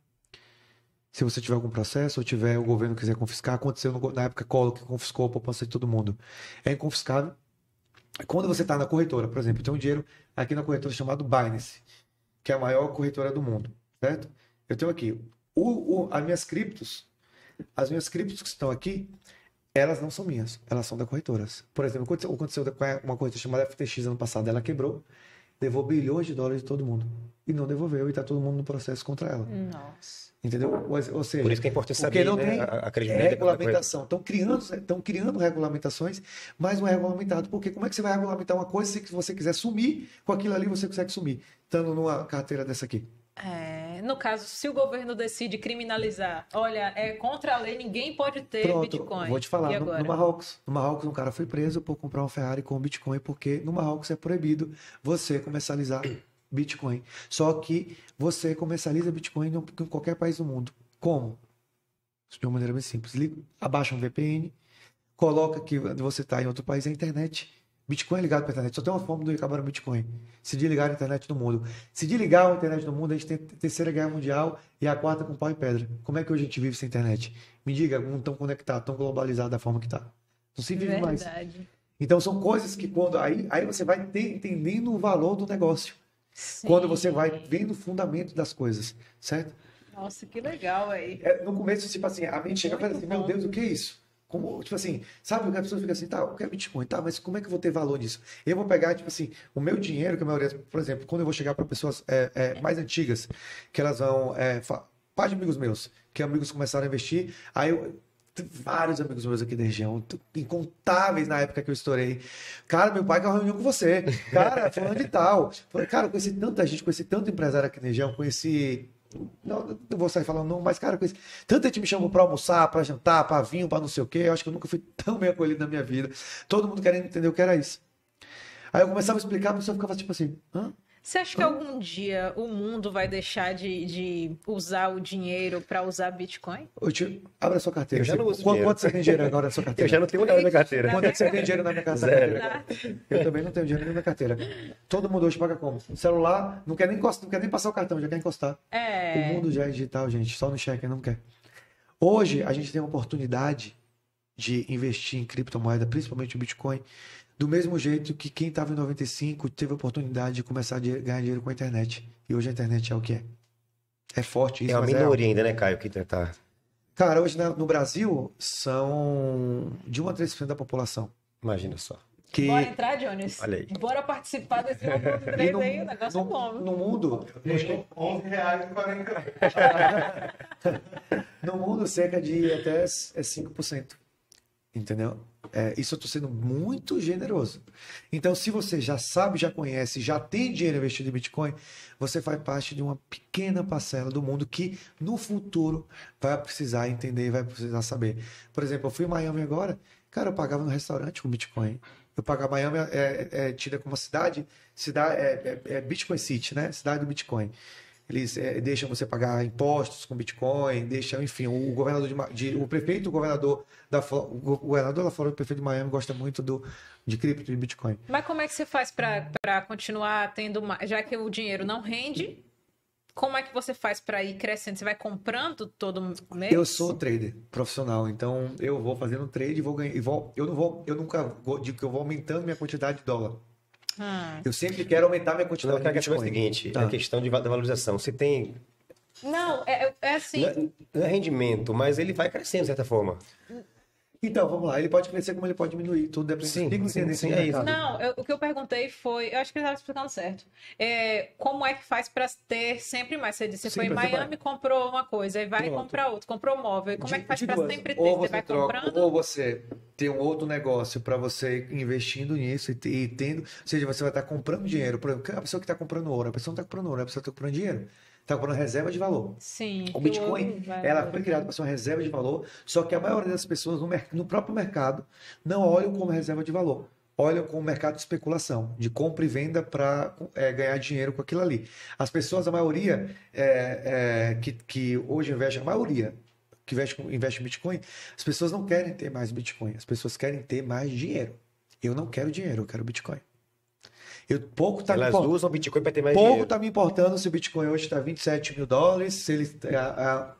Se você tiver algum processo ou o governo quiser confiscar, aconteceu na época Collor, que confiscou a poupança de todo mundo. É inconfiscável. Quando você está na corretora, por exemplo, tem um dinheiro aqui na corretora chamado Binance, que é a maior corretora do mundo, certo? Eu tenho aqui as minhas criptos que estão aqui, Elas não são minhas, elas são da corretoras. Por exemplo, aconteceu com uma corretora chamada FTX ano passado, ela quebrou, levou bilhões de dólares de todo mundo. E não devolveu, e está todo mundo no processo contra ela.
Nossa.
Entendeu? Ou seja,
por isso que é importante saber,
não
né,
tem
a credibilidade
regulamentação. Estão criando regulamentações, mas não é regulamentado. Porque como é que você vai regulamentar uma coisa se você quiser sumir com aquilo ali, você consegue sumir, estando numa carteira dessa aqui?
No caso, se o governo decide criminalizar, olha, é contra a lei, ninguém pode ter Bitcoin.
Vou te falar, no Marrocos, um cara foi preso por comprar uma Ferrari com Bitcoin, porque no Marrocos é proibido você comercializar Bitcoin. Só que você comercializa Bitcoin em qualquer país do mundo. Como? De uma maneira bem simples. Abaixa um VPN, coloca que você está em outro país, é a internet. Bitcoin é ligado para a internet. Só tem uma forma de acabar o Bitcoin. Se desligar a internet no mundo. Se desligar a internet no mundo, a gente tem a terceira guerra mundial e a quarta com pau e pedra. Como é que hoje a gente vive sem internet? Me diga, não tão conectado, tão globalizado da forma que está. Não se vive mais. Então são coisas que quando aí você vai entendendo o valor do negócio. Sim. Quando você vai vendo o fundamento das coisas, certo?
Nossa, que legal aí.
No começo, tipo assim, a mente chega e fala assim, meu Deus, o que é isso? Como, tipo assim, sabe, a pessoa fica assim, tá, o que é Bitcoin? Tá, mas como é que eu vou ter valor nisso? Eu vou pegar, tipo assim, o meu dinheiro, que a maioria, por exemplo, quando eu vou chegar para pessoas mais antigas, que elas vão, pais de amigos meus, que amigos começaram a investir, aí vários amigos meus aqui da região, incontáveis na época que eu estourei. Cara, meu pai quer uma reunião com você. Cara, falando de tal. Cara, eu conheci tanta gente, conheci tanto empresário aqui na região, conheci... Não vou sair falando não, mas, cara, tanta gente me chamou pra almoçar, pra jantar, pra vinho, pra não sei o quê. Eu acho que eu nunca fui tão bem acolhido na minha vida. Todo mundo querendo entender o que era isso. Aí eu começava a explicar, a pessoa ficava tipo assim, hã?
Você acha que algum dia o mundo vai deixar de usar o dinheiro para usar Bitcoin?
Abre a sua carteira.
Eu já não uso dinheiro.
Quanto você tem dinheiro agora na sua carteira?
Eu já não tenho nada na minha carteira.
Quanto é que você tem dinheiro na minha carteira? Eu também não tenho dinheiro na minha carteira. Todo mundo hoje paga como? O celular não quer nem encostar, não quer nem passar o cartão, já quer encostar. O mundo já é digital, gente. Só no cheque não quer. Hoje a gente tem a oportunidade de investir em criptomoeda, principalmente o Bitcoin, do mesmo jeito que quem estava em 95 teve a oportunidade de começar a ganhar dinheiro com a internet. E hoje a internet é o que é. É forte isso,
mas é uma minoria ainda, né, Caio, que tá...
Cara, hoje no Brasil são de 1 a 3% da população.
Imagina só.
Bora entrar, Jones?
Olha aí.
Bora participar desse 1.3 aí, o negócio é bom.
No mundo...
R$11,40.
No mundo, cerca de até 5%. Entendeu? Isso eu estou sendo muito generoso. Então, se você já sabe, já conhece, já tem dinheiro investido em Bitcoin, você faz parte de uma pequena parcela do mundo que, no futuro, vai precisar entender, vai precisar saber. Por exemplo, eu fui em Miami agora, cara, eu pagava no restaurante com Bitcoin. Eu pagava Miami, tida como uma cidade Bitcoin City, né? Cidade do Bitcoin. Eles deixam você pagar impostos com Bitcoin, deixam, enfim, o governador o prefeito, o governador da Flórida, o prefeito de Miami gosta muito de cripto, de Bitcoin.
Mas como é que você faz para continuar tendo mais, já que o dinheiro não rende? Como é que você faz para ir crescendo? Você vai comprando todo mês?
Eu sou trader profissional, então eu vou fazendo trade e vou ganhar, eu nunca digo que eu vou aumentando minha quantidade de dólar. Eu sempre quero aumentar minha quantidade de Bitcoin.
É o seguinte, a questão da valorização. Você tem...
Não, é assim...
Não é rendimento, mas ele vai crescendo de certa forma.
Então, vamos lá. Ele pode crescer como ele pode diminuir. Tudo depende
sim, é isso.
Não, o que eu perguntei foi... Eu acho que ele estava explicando certo. Como é que faz para ter sempre mais? Você disse, você foi em Miami, comprou uma coisa, aí vai comprar outra, comprou móvel. Como é que faz para sempre ter?
Ou você
vai
troca,
comprando?
ou você tem um outro negócio para você investindo nisso e tendo... Ou seja, você vai estar comprando dinheiro. Por exemplo, a pessoa que está comprando ouro, a pessoa não está comprando ouro, a pessoa está comprando dinheiro. Está comprando reserva de valor.
Sim.
O Bitcoin, ela foi criada para ser uma reserva de valor, só que a maioria das pessoas no próprio mercado não olham como reserva de valor. Olham como mercado de especulação, de compra e venda para ganhar dinheiro com aquilo ali. As pessoas, a maioria que hoje investe, a maioria que investe em Bitcoin, as pessoas não querem ter mais Bitcoin, as pessoas querem ter mais dinheiro. Eu não quero dinheiro, eu quero Bitcoin.
Elas usam o Bitcoin para ter mais
dinheiro.
Pouco
está me importando se o Bitcoin hoje está $27 mil, se ele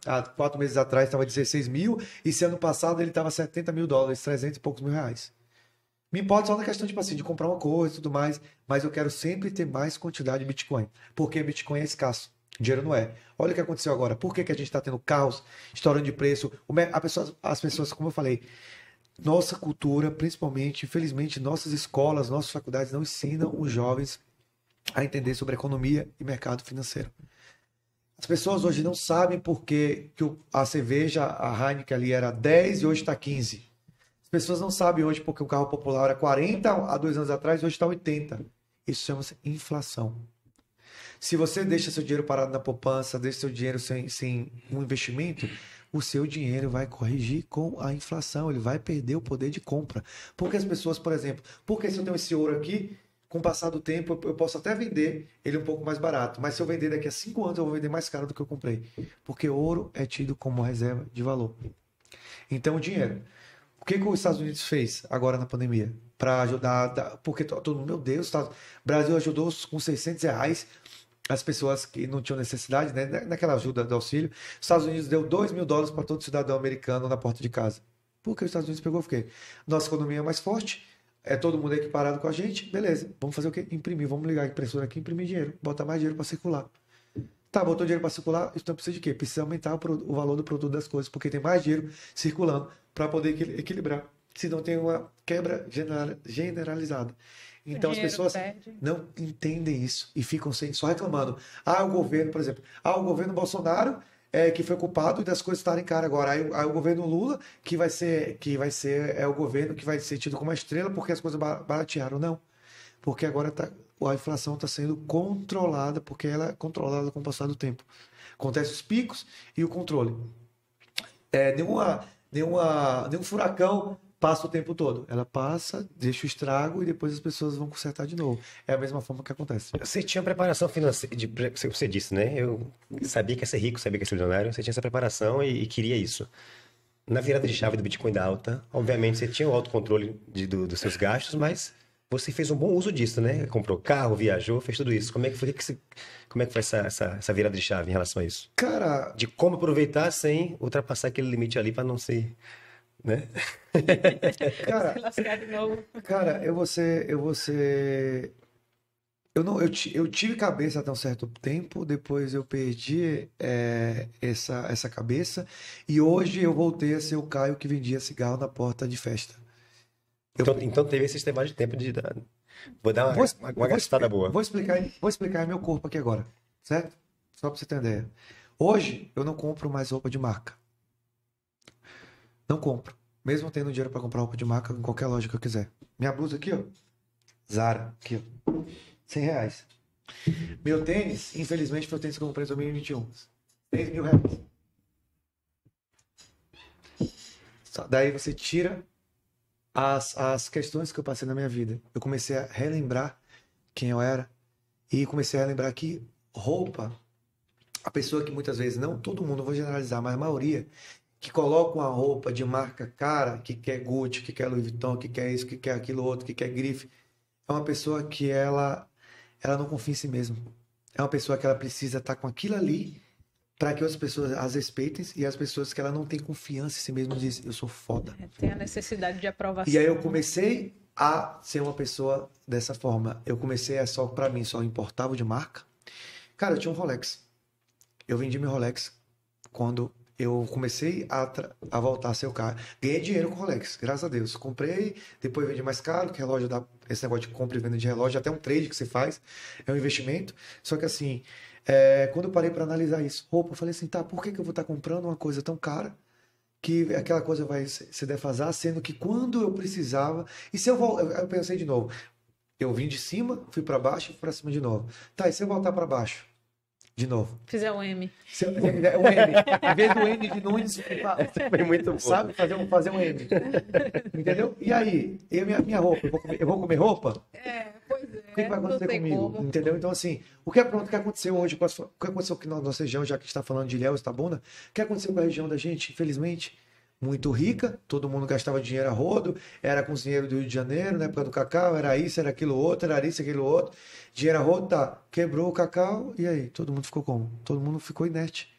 há 4 meses atrás estava 16 mil, e se ano passado ele estava $70 mil, 300 e poucos mil reais. Me importa só na questão tipo assim, de comprar uma coisa e tudo mais, mas eu quero sempre ter mais quantidade de Bitcoin, porque Bitcoin é escasso. Dinheiro não é. Olha o que aconteceu agora. Por que a gente está tendo caos, estourando de preço? As pessoas, como eu falei, nossa cultura, principalmente, infelizmente, nossas escolas, nossas faculdades não ensinam os jovens a entender sobre economia e mercado financeiro. As pessoas hoje não sabem por que a cerveja, a Heineken ali era 10 e hoje está 15. As pessoas não sabem hoje porque o carro popular era 40 há 2 anos atrás e hoje está 80. Isso chama-se inflação. Se você deixa seu dinheiro parado na poupança, deixa seu dinheiro sem um investimento, o seu dinheiro vai corrigir com a inflação, ele vai perder o poder de compra. Porque as pessoas, por exemplo, porque se eu tenho esse ouro aqui, com o passar do tempo, eu posso até vender ele um pouco mais barato, mas se eu vender daqui a 5 anos, eu vou vender mais caro do que eu comprei. Porque ouro é tido como reserva de valor. Então, o dinheiro. O que os Estados Unidos fez agora na pandemia? Para ajudar, porque todo mundo, meu Deus, o Brasil ajudou com R$600 as pessoas que não tinham necessidade, né? Naquela ajuda do auxílio. Os Estados Unidos deu $2.000 para todo cidadão americano na porta de casa. Por que os Estados Unidos pegou? Porque nossa economia é mais forte, é todo mundo equiparado com a gente, beleza. Vamos fazer o quê? Imprimir. Vamos ligar a impressora aqui, imprimir dinheiro, botar mais dinheiro para circular. Tá, botou dinheiro para circular, então precisa de quê? Precisa aumentar o valor do produto das coisas, porque tem mais dinheiro circulando para poder equilibrar. Senão tem uma quebra generalizada. Então as pessoas não entendem isso e ficam só reclamando. O governo, por exemplo, o governo Bolsonaro que foi culpado das coisas estarem caras agora. Aí o governo Lula que vai ser o governo que vai ser tido como uma estrela porque as coisas baratearam. Não, porque agora a inflação está sendo controlada, porque ela é controlada com o passar do tempo. Acontece os picos e o controle. Nenhum furacão passa o tempo todo. Ela passa, deixa o estrago e depois as pessoas vão consertar de novo. É a mesma forma que acontece.
Você tinha preparação financeira, você disse, né? Eu sabia que ia ser rico, sabia que ia ser milionário, você tinha essa preparação e queria isso. Na virada de chave do Bitcoin da alta, obviamente você tinha o autocontrole dos seus gastos, mas você fez um bom uso disso, né? Comprou carro, viajou, fez tudo isso. Como é que foi essa virada de chave em relação a isso?
Cara...
De como aproveitar sem ultrapassar aquele limite ali para não ser... né?
Cara, eu tive cabeça até um certo tempo, depois eu perdi essa cabeça e hoje eu voltei a ser o Caio que vendia cigarro na porta de festa.
Então teve esse sistema de tempo de dar. Vou dar uma gastada boa.
Vou explicar meu corpo aqui agora, certo? Só pra você ter ideia. Hoje eu não compro mais roupa de marca. Não compro. Mesmo tendo dinheiro para comprar roupa de marca em qualquer loja que eu quiser. Minha blusa aqui, ó. Zara, aqui, ó. R$100. Meu tênis, infelizmente, foi o tênis que eu comprei em 2021. R$6.000. Daí você tira as questões que eu passei na minha vida. Eu comecei a relembrar quem eu era. E comecei a relembrar que roupa, a pessoa que muitas vezes, não todo mundo, vou generalizar, mas a maioria... que coloca uma roupa de marca cara, que quer Gucci, que quer Louis Vuitton, que quer isso, que quer aquilo outro, que quer grife, é uma pessoa que ela não confia em si mesma. É uma pessoa que ela precisa estar com aquilo ali para que as pessoas as respeitem e as pessoas que ela não tem confiança em si mesma dizem, eu sou foda.
Tem a necessidade de aprovação.
E aí eu comecei a ser uma pessoa dessa forma. Eu comecei para mim, só importava de marca. Cara, eu tinha um Rolex. Eu vendi meu Rolex quando... eu comecei a voltar a ser o cara. Ganhei dinheiro com Rolex, graças a Deus. Comprei, depois vendi mais caro, que relógio dá esse negócio de compra e venda de relógio, até um trade que você faz, é um investimento. Só que assim, quando eu parei para analisar isso, roupa, eu falei assim, tá, por que eu vou estar comprando uma coisa tão cara que aquela coisa vai se defasar, sendo que quando eu precisava... E se eu eu pensei de novo, eu vim de cima, fui para baixo e fui para cima de novo. Tá, e se eu voltar para baixo? De novo.
Fizer um M.
Um M. Em vez do N de Nunes,
foi muito bom.
Sabe? Fazer um M. Entendeu? E aí, minha roupa, eu vou comer roupa?
Pois é.
O que vai acontecer comigo? Como. Entendeu? Então, assim, o que aconteceu hoje, o que aconteceu aqui na nossa região, já que a gente está falando de Ilhéus e Itabuna, o que aconteceu com a região da gente, infelizmente, muito rica, todo mundo gastava dinheiro a rodo, era cozinheiro do Rio de Janeiro, na época do cacau, era isso, era aquilo outro, era isso, aquilo outro, dinheiro a rodo, tá, quebrou o cacau, e aí, todo mundo ficou como? Todo mundo ficou inerte,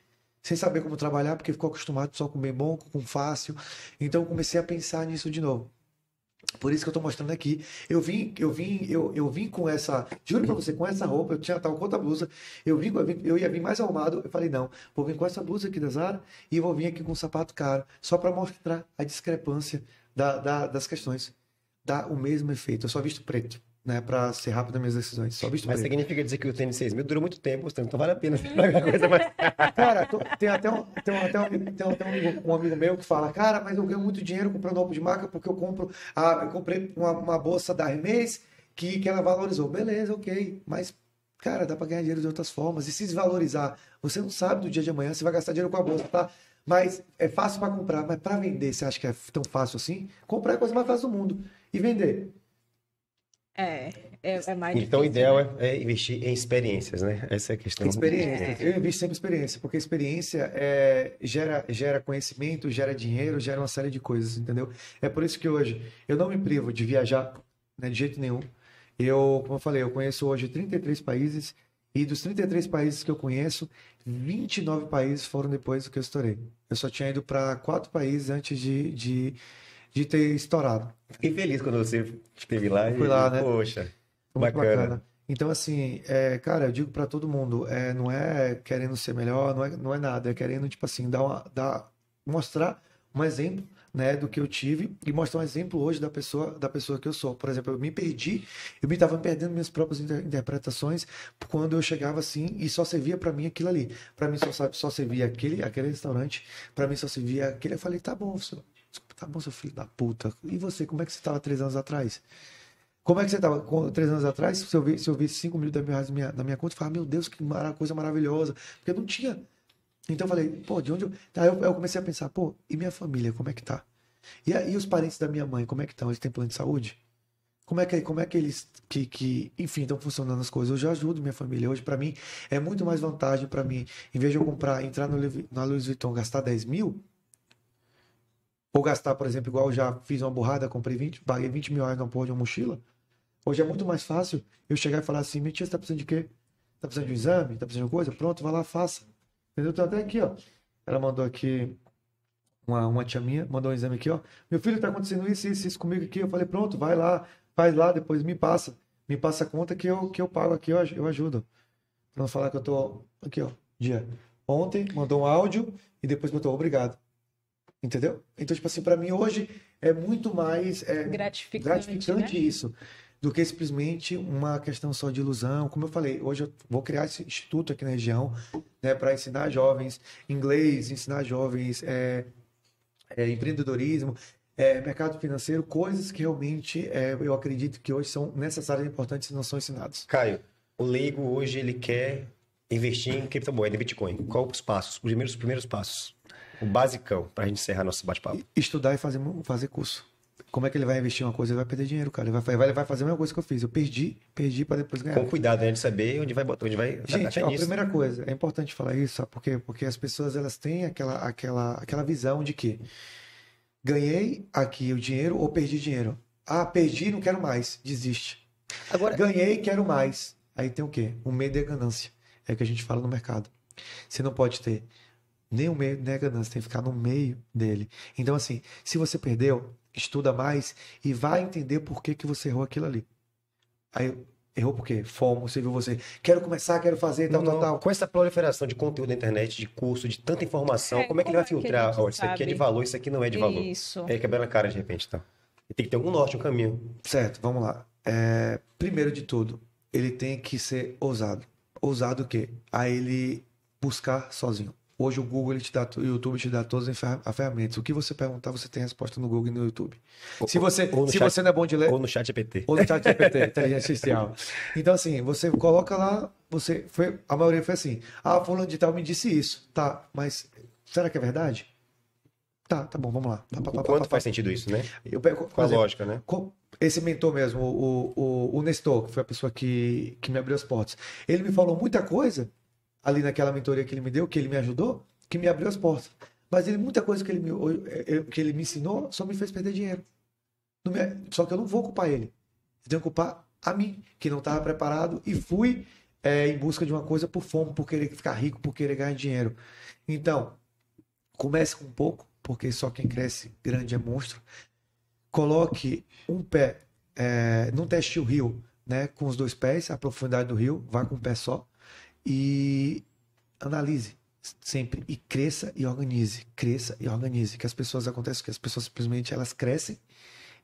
sem saber como trabalhar, porque ficou acostumado só a comer bom, com fácil, então eu comecei a pensar nisso de novo. Por isso que eu tô mostrando aqui. Eu vim com essa. Juro pra você, com essa roupa, eu tava com outra blusa. Eu ia vir mais arrumado. Eu falei, não, vou vir com essa blusa aqui da Zara e vou vir aqui com um sapato caro. Só pra mostrar a discrepância das questões. Dá o mesmo efeito. Eu só visto preto, né? Pra ser rápido nas minhas decisões. Só visto
Mas
preto.
significa dizer que o tênis 6 mil durou muito tempo, então vale a pena você pagar coisa mais.
Cara, tem até um amigo meu que fala, cara, mas eu ganho muito dinheiro comprando roupa de marca porque eu comprei uma bolsa da Hermès que ela valorizou. Beleza, ok. Mas, cara, dá pra ganhar dinheiro de outras formas. E se desvalorizar, você não sabe do dia de amanhã, você vai gastar dinheiro com a bolsa, tá? Mas é fácil para comprar, mas para vender, você acha que é tão fácil assim? Comprar é a coisa mais fácil do mundo. E vender?
É mais difícil.
Então, o ideal é investir em experiências, né? Essa é a questão.
Experiência. Eu invisto sempre em experiência, porque experiência gera conhecimento, gera dinheiro, gera uma série de coisas, entendeu? É por isso que hoje eu não me privo de viajar, né, de jeito nenhum. Como eu falei, eu conheço hoje 33 países, e dos 33 países que eu conheço, 29 países foram depois do que eu estourei. Eu só tinha ido para 4 países antes de ter estourado.
Fiquei feliz quando você esteve lá.
Fui lá, né?
Poxa,
Foi muito
bacana.
bacana. Então, assim, cara, eu digo para todo mundo, não é querendo ser melhor, não é nada, é querendo, tipo assim, mostrar um exemplo, né, do que eu tive e mostrar um exemplo hoje da pessoa que eu sou. Por exemplo, eu me estava perdendo minhas próprias interpretações quando eu chegava assim e só servia para mim aquilo ali. Para mim só servia aquele restaurante, para mim só servia aquele. Eu falei, tá bom, seu filho da puta. E você, como é que você estava 3 anos atrás? Como é que você estava 3 anos atrás? Se eu visse 5 mil reais na minha conta, eu falava, meu Deus, que coisa maravilhosa. Porque eu não tinha. Então eu falei, pô, de onde eu. Tá, eu comecei a pensar, pô, e minha família, como é que tá? E os parentes da minha mãe, como é que estão? Eles têm plano de saúde? Como é que eles, enfim, estão funcionando as coisas? Hoje eu ajudo minha família. Hoje, para mim, é muito mais vantagem para mim, em vez de eu entrar na Louis Vuitton, gastar 10 mil, ou gastar, por exemplo, igual eu já fiz uma burrada, paguei 20 mil reais numa porra de uma mochila. Hoje é muito mais fácil eu chegar e falar assim, minha tia, você tá precisando de quê? Tá precisando de um exame? Tá precisando de coisa? Pronto, vai lá, faça. Entendeu? Tô até aqui, ó. Ela mandou aqui, uma tia minha, mandou um exame aqui, ó. Meu filho, tá acontecendo isso comigo aqui. Eu falei, pronto, vai lá, faz lá, depois me passa a conta que eu pago aqui, eu ajudo. Pra não falar que eu tô, aqui, ó, ontem, mandou um áudio e depois botou obrigado. Entendeu? Então, tipo assim, pra mim hoje é muito mais gratificante, né? Isso, do que simplesmente uma questão só de ilusão. Como eu falei, hoje eu vou criar esse instituto aqui na região, né, para ensinar jovens inglês, ensinar jovens empreendedorismo, mercado financeiro, coisas que realmente eu acredito que hoje são necessárias e importantes e não são ensinadas.
Caio, o leigo hoje ele quer investir em criptomoeda, em Bitcoin. Qual os passos, os primeiros passos? O basicão, para a gente encerrar nosso bate-papo.
Estudar e fazer curso. Como é que ele vai investir em uma coisa? Ele vai perder dinheiro, cara. Ele vai fazer a mesma coisa que eu fiz. Eu perdi para depois ganhar.
Com cuidado, né? De saber onde vai botar, onde vai.
Gente, a primeira coisa, é importante falar isso, sabe por quê? Porque as pessoas, elas têm aquela visão de que ganhei aqui o dinheiro ou perdi dinheiro. Ah, perdi, não quero mais. Desiste. Agora, ganhei, quero mais. Aí tem o quê? O medo e a ganância. É o que a gente fala no mercado. Você não pode ter nem o medo, nem a ganância. Tem que ficar no meio dele. Então, assim, se você perdeu, estuda mais e vai entender por que você errou aquilo ali. Aí, errou por quê? FOMO, você viu você, quero começar, quero fazer, tal.
Com essa proliferação de conteúdo na internet, de curso, de tanta informação, como é que ele vai filtrar? Isso aqui é de valor, isso aqui não é de valor.
Isso.
É quebrando a cara de repente, tá? E tem que ter algum norte, um caminho.
Certo, vamos lá. Primeiro de tudo, ele tem que ser ousado. Ousado o quê? A ele buscar sozinho. Hoje o Google, o YouTube te dá todas as ferramentas. O que você perguntar, você tem resposta no Google e no YouTube. Se você não é bom de ler...
Ou no ChatGPT.
Ou no ChatGPT, inteligência artificial. Então, assim, você coloca lá, a maioria foi assim, fulano de tal me disse isso. Tá, mas será que é verdade? Tá bom, vamos lá.
Quanto faz sentido isso, né?
Com
a lógica, né?
Esse mentor mesmo, o Nestor, que foi a pessoa que me abriu as portas. Ele me falou muita coisa ali naquela mentoria que ele me deu, que ele me ajudou, que me abriu as portas. Mas muita coisa que ele me ensinou só me fez perder dinheiro. Só que eu não vou culpar ele. Eu tenho que culpar a mim, que não estava preparado e fui em busca de uma coisa por fome, por querer ficar rico, por querer ganhar dinheiro. Então, comece com pouco, porque só quem cresce grande é monstro. coloque um pé não teste o rio, né, com os 2 pés, a profundidade do rio, vá com um pé só e analise sempre e cresça e organize, que as pessoas acontecem que as pessoas simplesmente elas crescem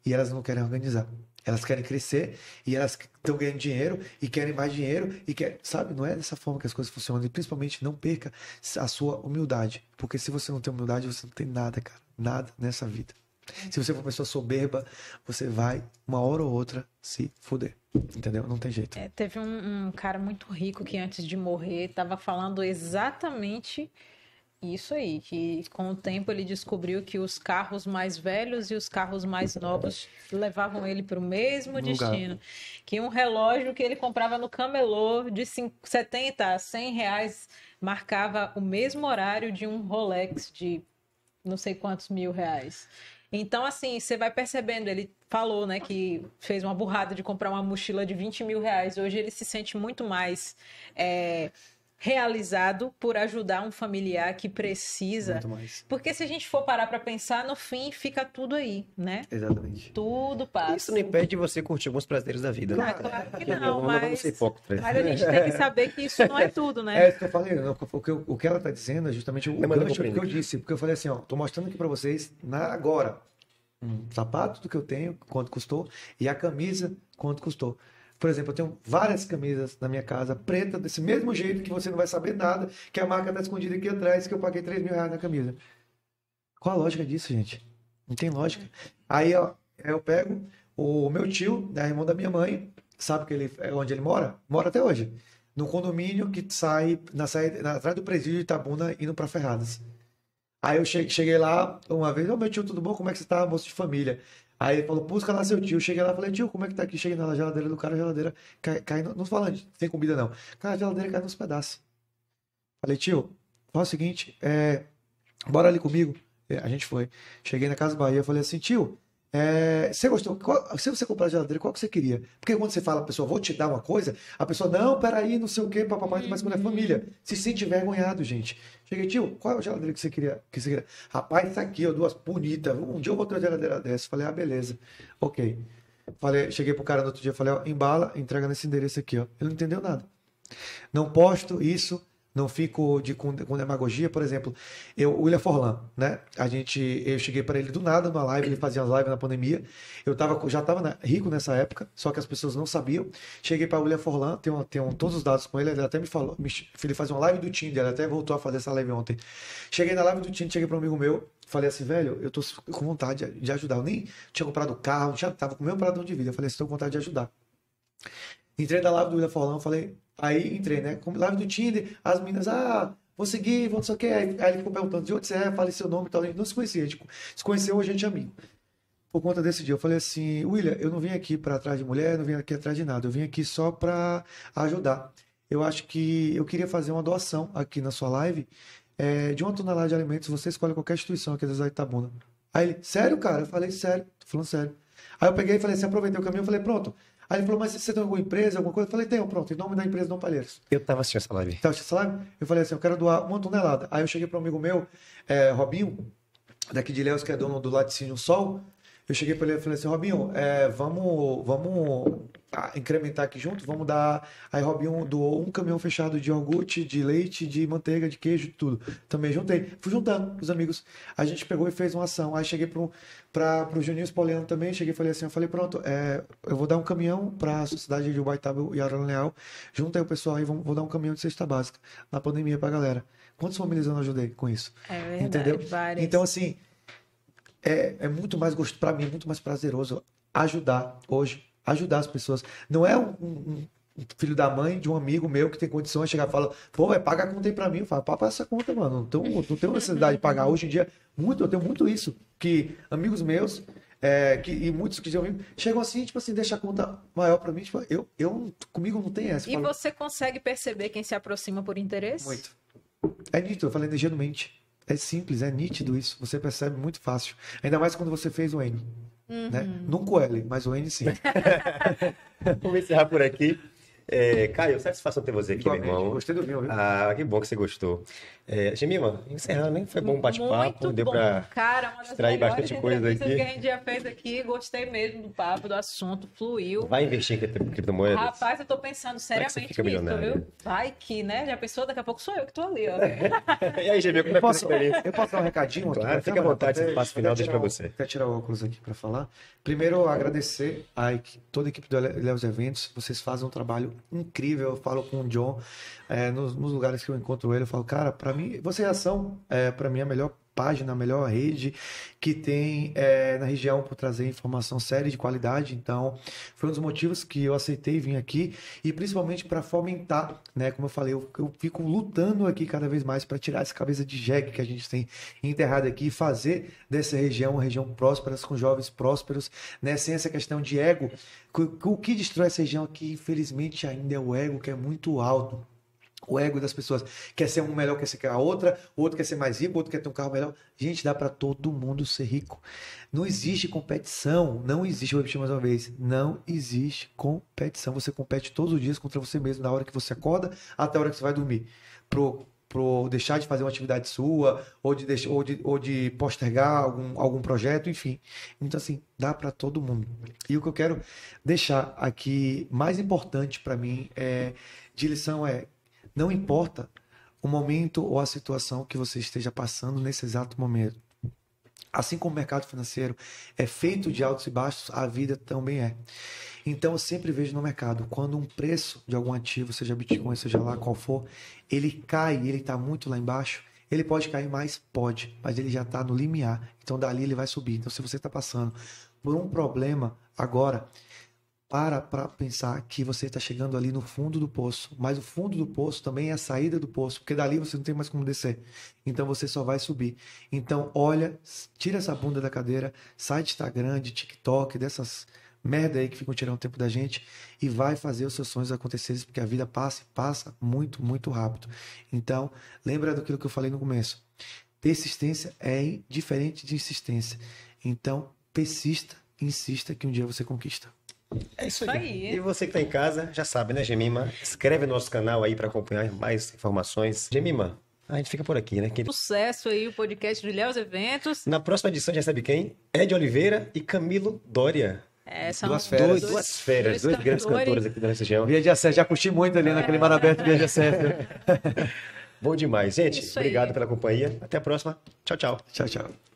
e elas não querem organizar. Elas querem crescer e elas estão ganhando dinheiro e querem mais dinheiro e querem, sabe? Não é dessa forma que as coisas funcionam. E principalmente não perca a sua humildade, porque se você não tem humildade, você não tem nada, cara, nada nessa vida. Se você for uma pessoa soberba, você vai, uma hora ou outra, se fuder. Entendeu? Não tem jeito.
Teve um cara muito rico que antes de morrer estava falando exatamente isso aí, que com o tempo ele descobriu que os carros mais velhos e os carros mais novos levavam ele para o mesmo destino. Que um relógio que ele comprava no camelô de 70 a 100 reais marcava o mesmo horário de um Rolex de não sei quantos mil reais. Então, assim, você vai percebendo, ele falou, né, que fez uma burrada de comprar uma mochila de 20 mil reais. Hoje ele se sente muito mais realizado por ajudar um familiar que precisa.
Muito mais.
Porque se a gente for parar para pensar, no fim fica tudo aí, né?
Exatamente.
Tudo passa.
Isso não impede de você curtir alguns prazeres da vida, né?
Claro que não, mas a gente tem que saber que isso não é tudo, né?
É isso que eu falei, o que ela tá dizendo é justamente o gancho que eu disse, porque eu falei assim, ó, tô mostrando aqui para vocês agora um sapato do que eu tenho, quanto custou, e a camisa, quanto custou. Por exemplo, eu tenho várias camisas na minha casa, preta, desse mesmo jeito que você não vai saber nada, que a marca tá escondida aqui atrás, que eu paguei 3 mil reais na camisa. Qual a lógica disso, gente? Não tem lógica. Aí, ó, eu pego o meu tio, irmão da minha mãe, sabe que onde ele mora? Mora até hoje. No condomínio que sai atrás do presídio de Itabuna, indo para Ferradas. Aí eu cheguei lá uma vez, meu tio, tudo bom? Como é que você tá, moço de família? Aí ele falou, busca lá seu tio. Cheguei lá e falei, tio, como é que tá aqui? Cheguei na geladeira do cara, a geladeira cai não falando, sem comida não. Cara, a geladeira cai nos pedaços. Falei, tio, faz o seguinte, bora ali comigo. A gente foi. Cheguei na Casa Bahia, falei assim, tio, você gostou? Se você comprar a geladeira, qual que você queria? Porque quando você fala, a pessoa, vou te dar uma coisa, a pessoa, não, peraí, não sei o quê, papai, mas quando é família, se sente envergonhado, gente. Cheguei, tio, qual é a geladeira que você queria? Rapaz, isso aqui, ó, 2 bonitas. Um dia eu vou ter uma geladeira dessa. Falei, beleza. Ok. Cheguei pro cara no outro dia, falei, ó, embala, entrega nesse endereço aqui, ó. Ele não entendeu nada. Não posto isso. Não fico com demagogia, por exemplo, o William Forlan, né? Eu cheguei para ele do nada numa live, ele fazia as lives na pandemia. Eu já estava rico nessa época, só que as pessoas não sabiam. Cheguei para o William Forlan, tenho todos os dados com ele até me falou, ele faz uma live do Tinder, ele até voltou a fazer essa live ontem. Cheguei na live do Tinder, cheguei para um amigo meu, falei assim, velho, eu tô com vontade de ajudar. Eu nem tinha comprado carro, tava com o meu padrão de vida. Eu falei assim, tô com vontade de ajudar. Entrei na live do William Forlan, falei. Aí entrei, né? Com live do Tinder, as meninas, vou seguir, vou não sei o quê. Aí ele ficou perguntando de onde você é, falei seu nome e tal. A gente não se conhecia, tipo, se conheceu, hoje a gente é amigo. Por conta desse dia, eu falei assim, William, eu não vim aqui para atrás de mulher, não vim aqui atrás de nada, eu vim aqui só para ajudar. Eu acho que eu queria fazer uma doação aqui na sua live de 1 tonelada de alimentos, você escolhe qualquer instituição aqui da Itabuna. Aí ele, sério, cara? Eu falei, sério, tô falando sério. Aí eu peguei e falei assim, aproveitei o caminho, eu falei, pronto. Aí ele falou, mas você tem alguma empresa, alguma coisa? Eu falei, tenho, pronto, em nome da empresa Dom Palheiros.
Eu tava assistindo essa live.
Tava assistindo essa live? Eu falei assim, eu quero doar 1 tonelada. Aí eu cheguei para um amigo meu, Robinho, daqui de Ilhéus, que é dono do Laticínio Sol. Eu cheguei para ele e falei assim, Robinho, vamos incrementar aqui junto, vamos dar... Aí Robinho doou 1 caminhão fechado de iogurte, de leite, de manteiga, de queijo, de tudo. Também juntei. Fui juntando os amigos. A gente pegou e fez uma ação. Aí cheguei pro Juninho Poliano também, cheguei e falei assim, pronto, eu vou dar um caminhão para a sociedade de Ubaitaba e Arana Leal. Juntei o pessoal aí, vou dar um caminhão de cesta básica na pandemia pra galera. Quantas famílias eu não ajudei com isso?
É verdade,
entendeu?
Várias.
Então, assim, é muito mais gostoso, para mim, é muito mais prazeroso ajudar hoje, ajudar as pessoas. Não é um filho da mãe de um amigo meu que tem condições de chegar e falar, pô, paga a conta aí pra mim. Eu falo, paga essa conta, mano. Não tenho necessidade de pagar. Hoje em dia, eu tenho muito isso, que amigos meus, e muitos que já chegam assim, tipo assim, deixa a conta maior pra mim. Tipo, comigo não tem essa.
E você consegue perceber quem se aproxima por interesse?
Muito. É nítido, eu falei energia do mente. É simples, é nítido isso. Você percebe muito fácil. Ainda mais quando você fez o N. Né? Nunca o L, mas o N sim.
Vamos encerrar por aqui. Caio, satisfação ter você aqui, meu irmão.
Gostei do vinho, viu?
Que bom que você gostou. Gemima, encerrando, hein? Foi bom bate-papo. Deu pra extrair bastante coisa aqui.
Que a gente já fez aqui. Gostei mesmo do papo, do assunto. Fluiu.
Vai investir em criptomoedas?
Rapaz, eu tô pensando seriamente nisso, viu? Vai que, né? Já pensou? Daqui a pouco sou eu que tô ali, ó.
E aí, Gemima, como é que você feliz?
Eu posso dar um recadinho aqui?
Claro, fica à vontade, esse passo final deixa pra você.
Quero tirar o óculos aqui para falar. Primeiro, agradecer a toda a equipe do Léus Eventos. Vocês fazem um trabalho incrível. Eu falo com o John, nos lugares que eu encontro ele, eu falo, cara, para mim, vocês são, para mim, a melhor página, a melhor rede que tem na região por trazer informação séria e de qualidade. Então, foi um dos motivos que eu aceitei vir aqui e principalmente para fomentar, né? Como eu falei, eu fico lutando aqui cada vez mais para tirar essa cabeça de jegue que a gente tem enterrado aqui e fazer dessa região uma região próspera, com jovens prósperos, né? Sem essa questão de ego. O que destrói essa região aqui, infelizmente, ainda é o ego, que é muito alto. O ego das pessoas quer ser um melhor, quer ser a outra, o outro quer ser mais rico, o outro quer ter um carro melhor. Gente, dá para todo mundo ser rico. Não existe competição, não existe, vou repetir mais uma vez, não existe competição. Você compete todos os dias contra você mesmo, da hora que você acorda até a hora que você vai dormir. Pro deixar de fazer uma atividade sua, ou de postergar algum projeto, enfim. Então, assim, dá para todo mundo. E o que eu quero deixar aqui mais importante para mim de lição não importa o momento ou a situação que você esteja passando nesse exato momento. Assim como o mercado financeiro é feito de altos e baixos, a vida também é. Então, eu sempre vejo no mercado, quando um preço de algum ativo, seja Bitcoin, seja lá qual for, ele cai, ele está muito lá embaixo, ele pode cair mais? Pode, mas ele já está no limiar. Então, dali ele vai subir. Então, se você está passando por um problema agora, para pensar que você está chegando ali no fundo do poço, mas o fundo do poço também é a saída do poço, porque dali você não tem mais como descer, então você só vai subir. Então olha, tira essa bunda da cadeira, sai de Instagram, de TikTok, dessas merda aí que ficam tirando o tempo da gente e vai fazer os seus sonhos acontecerem, porque a vida passa muito, muito rápido. Então lembra daquilo que eu falei no começo, persistência é diferente de insistência, então persista, insista que um dia você conquista.
É isso aí. E você que está em casa, já sabe, né, Gemima? Inscreve no nosso canal aí para acompanhar mais informações. Gemima, a gente fica por aqui, né?
Sucesso aí, o podcast do Léus Eventos.
Na próxima edição, já sabe quem? Ed Oliveira e Camilo Dória.
São
duas feras, dois grandes cantores aqui da nossa região.
Via de Acesso, já curti muito ali naquele mar aberto, Via de Acesso.
Bom demais, gente. Obrigado pela companhia. Até a próxima. Tchau, tchau.
Tchau, tchau.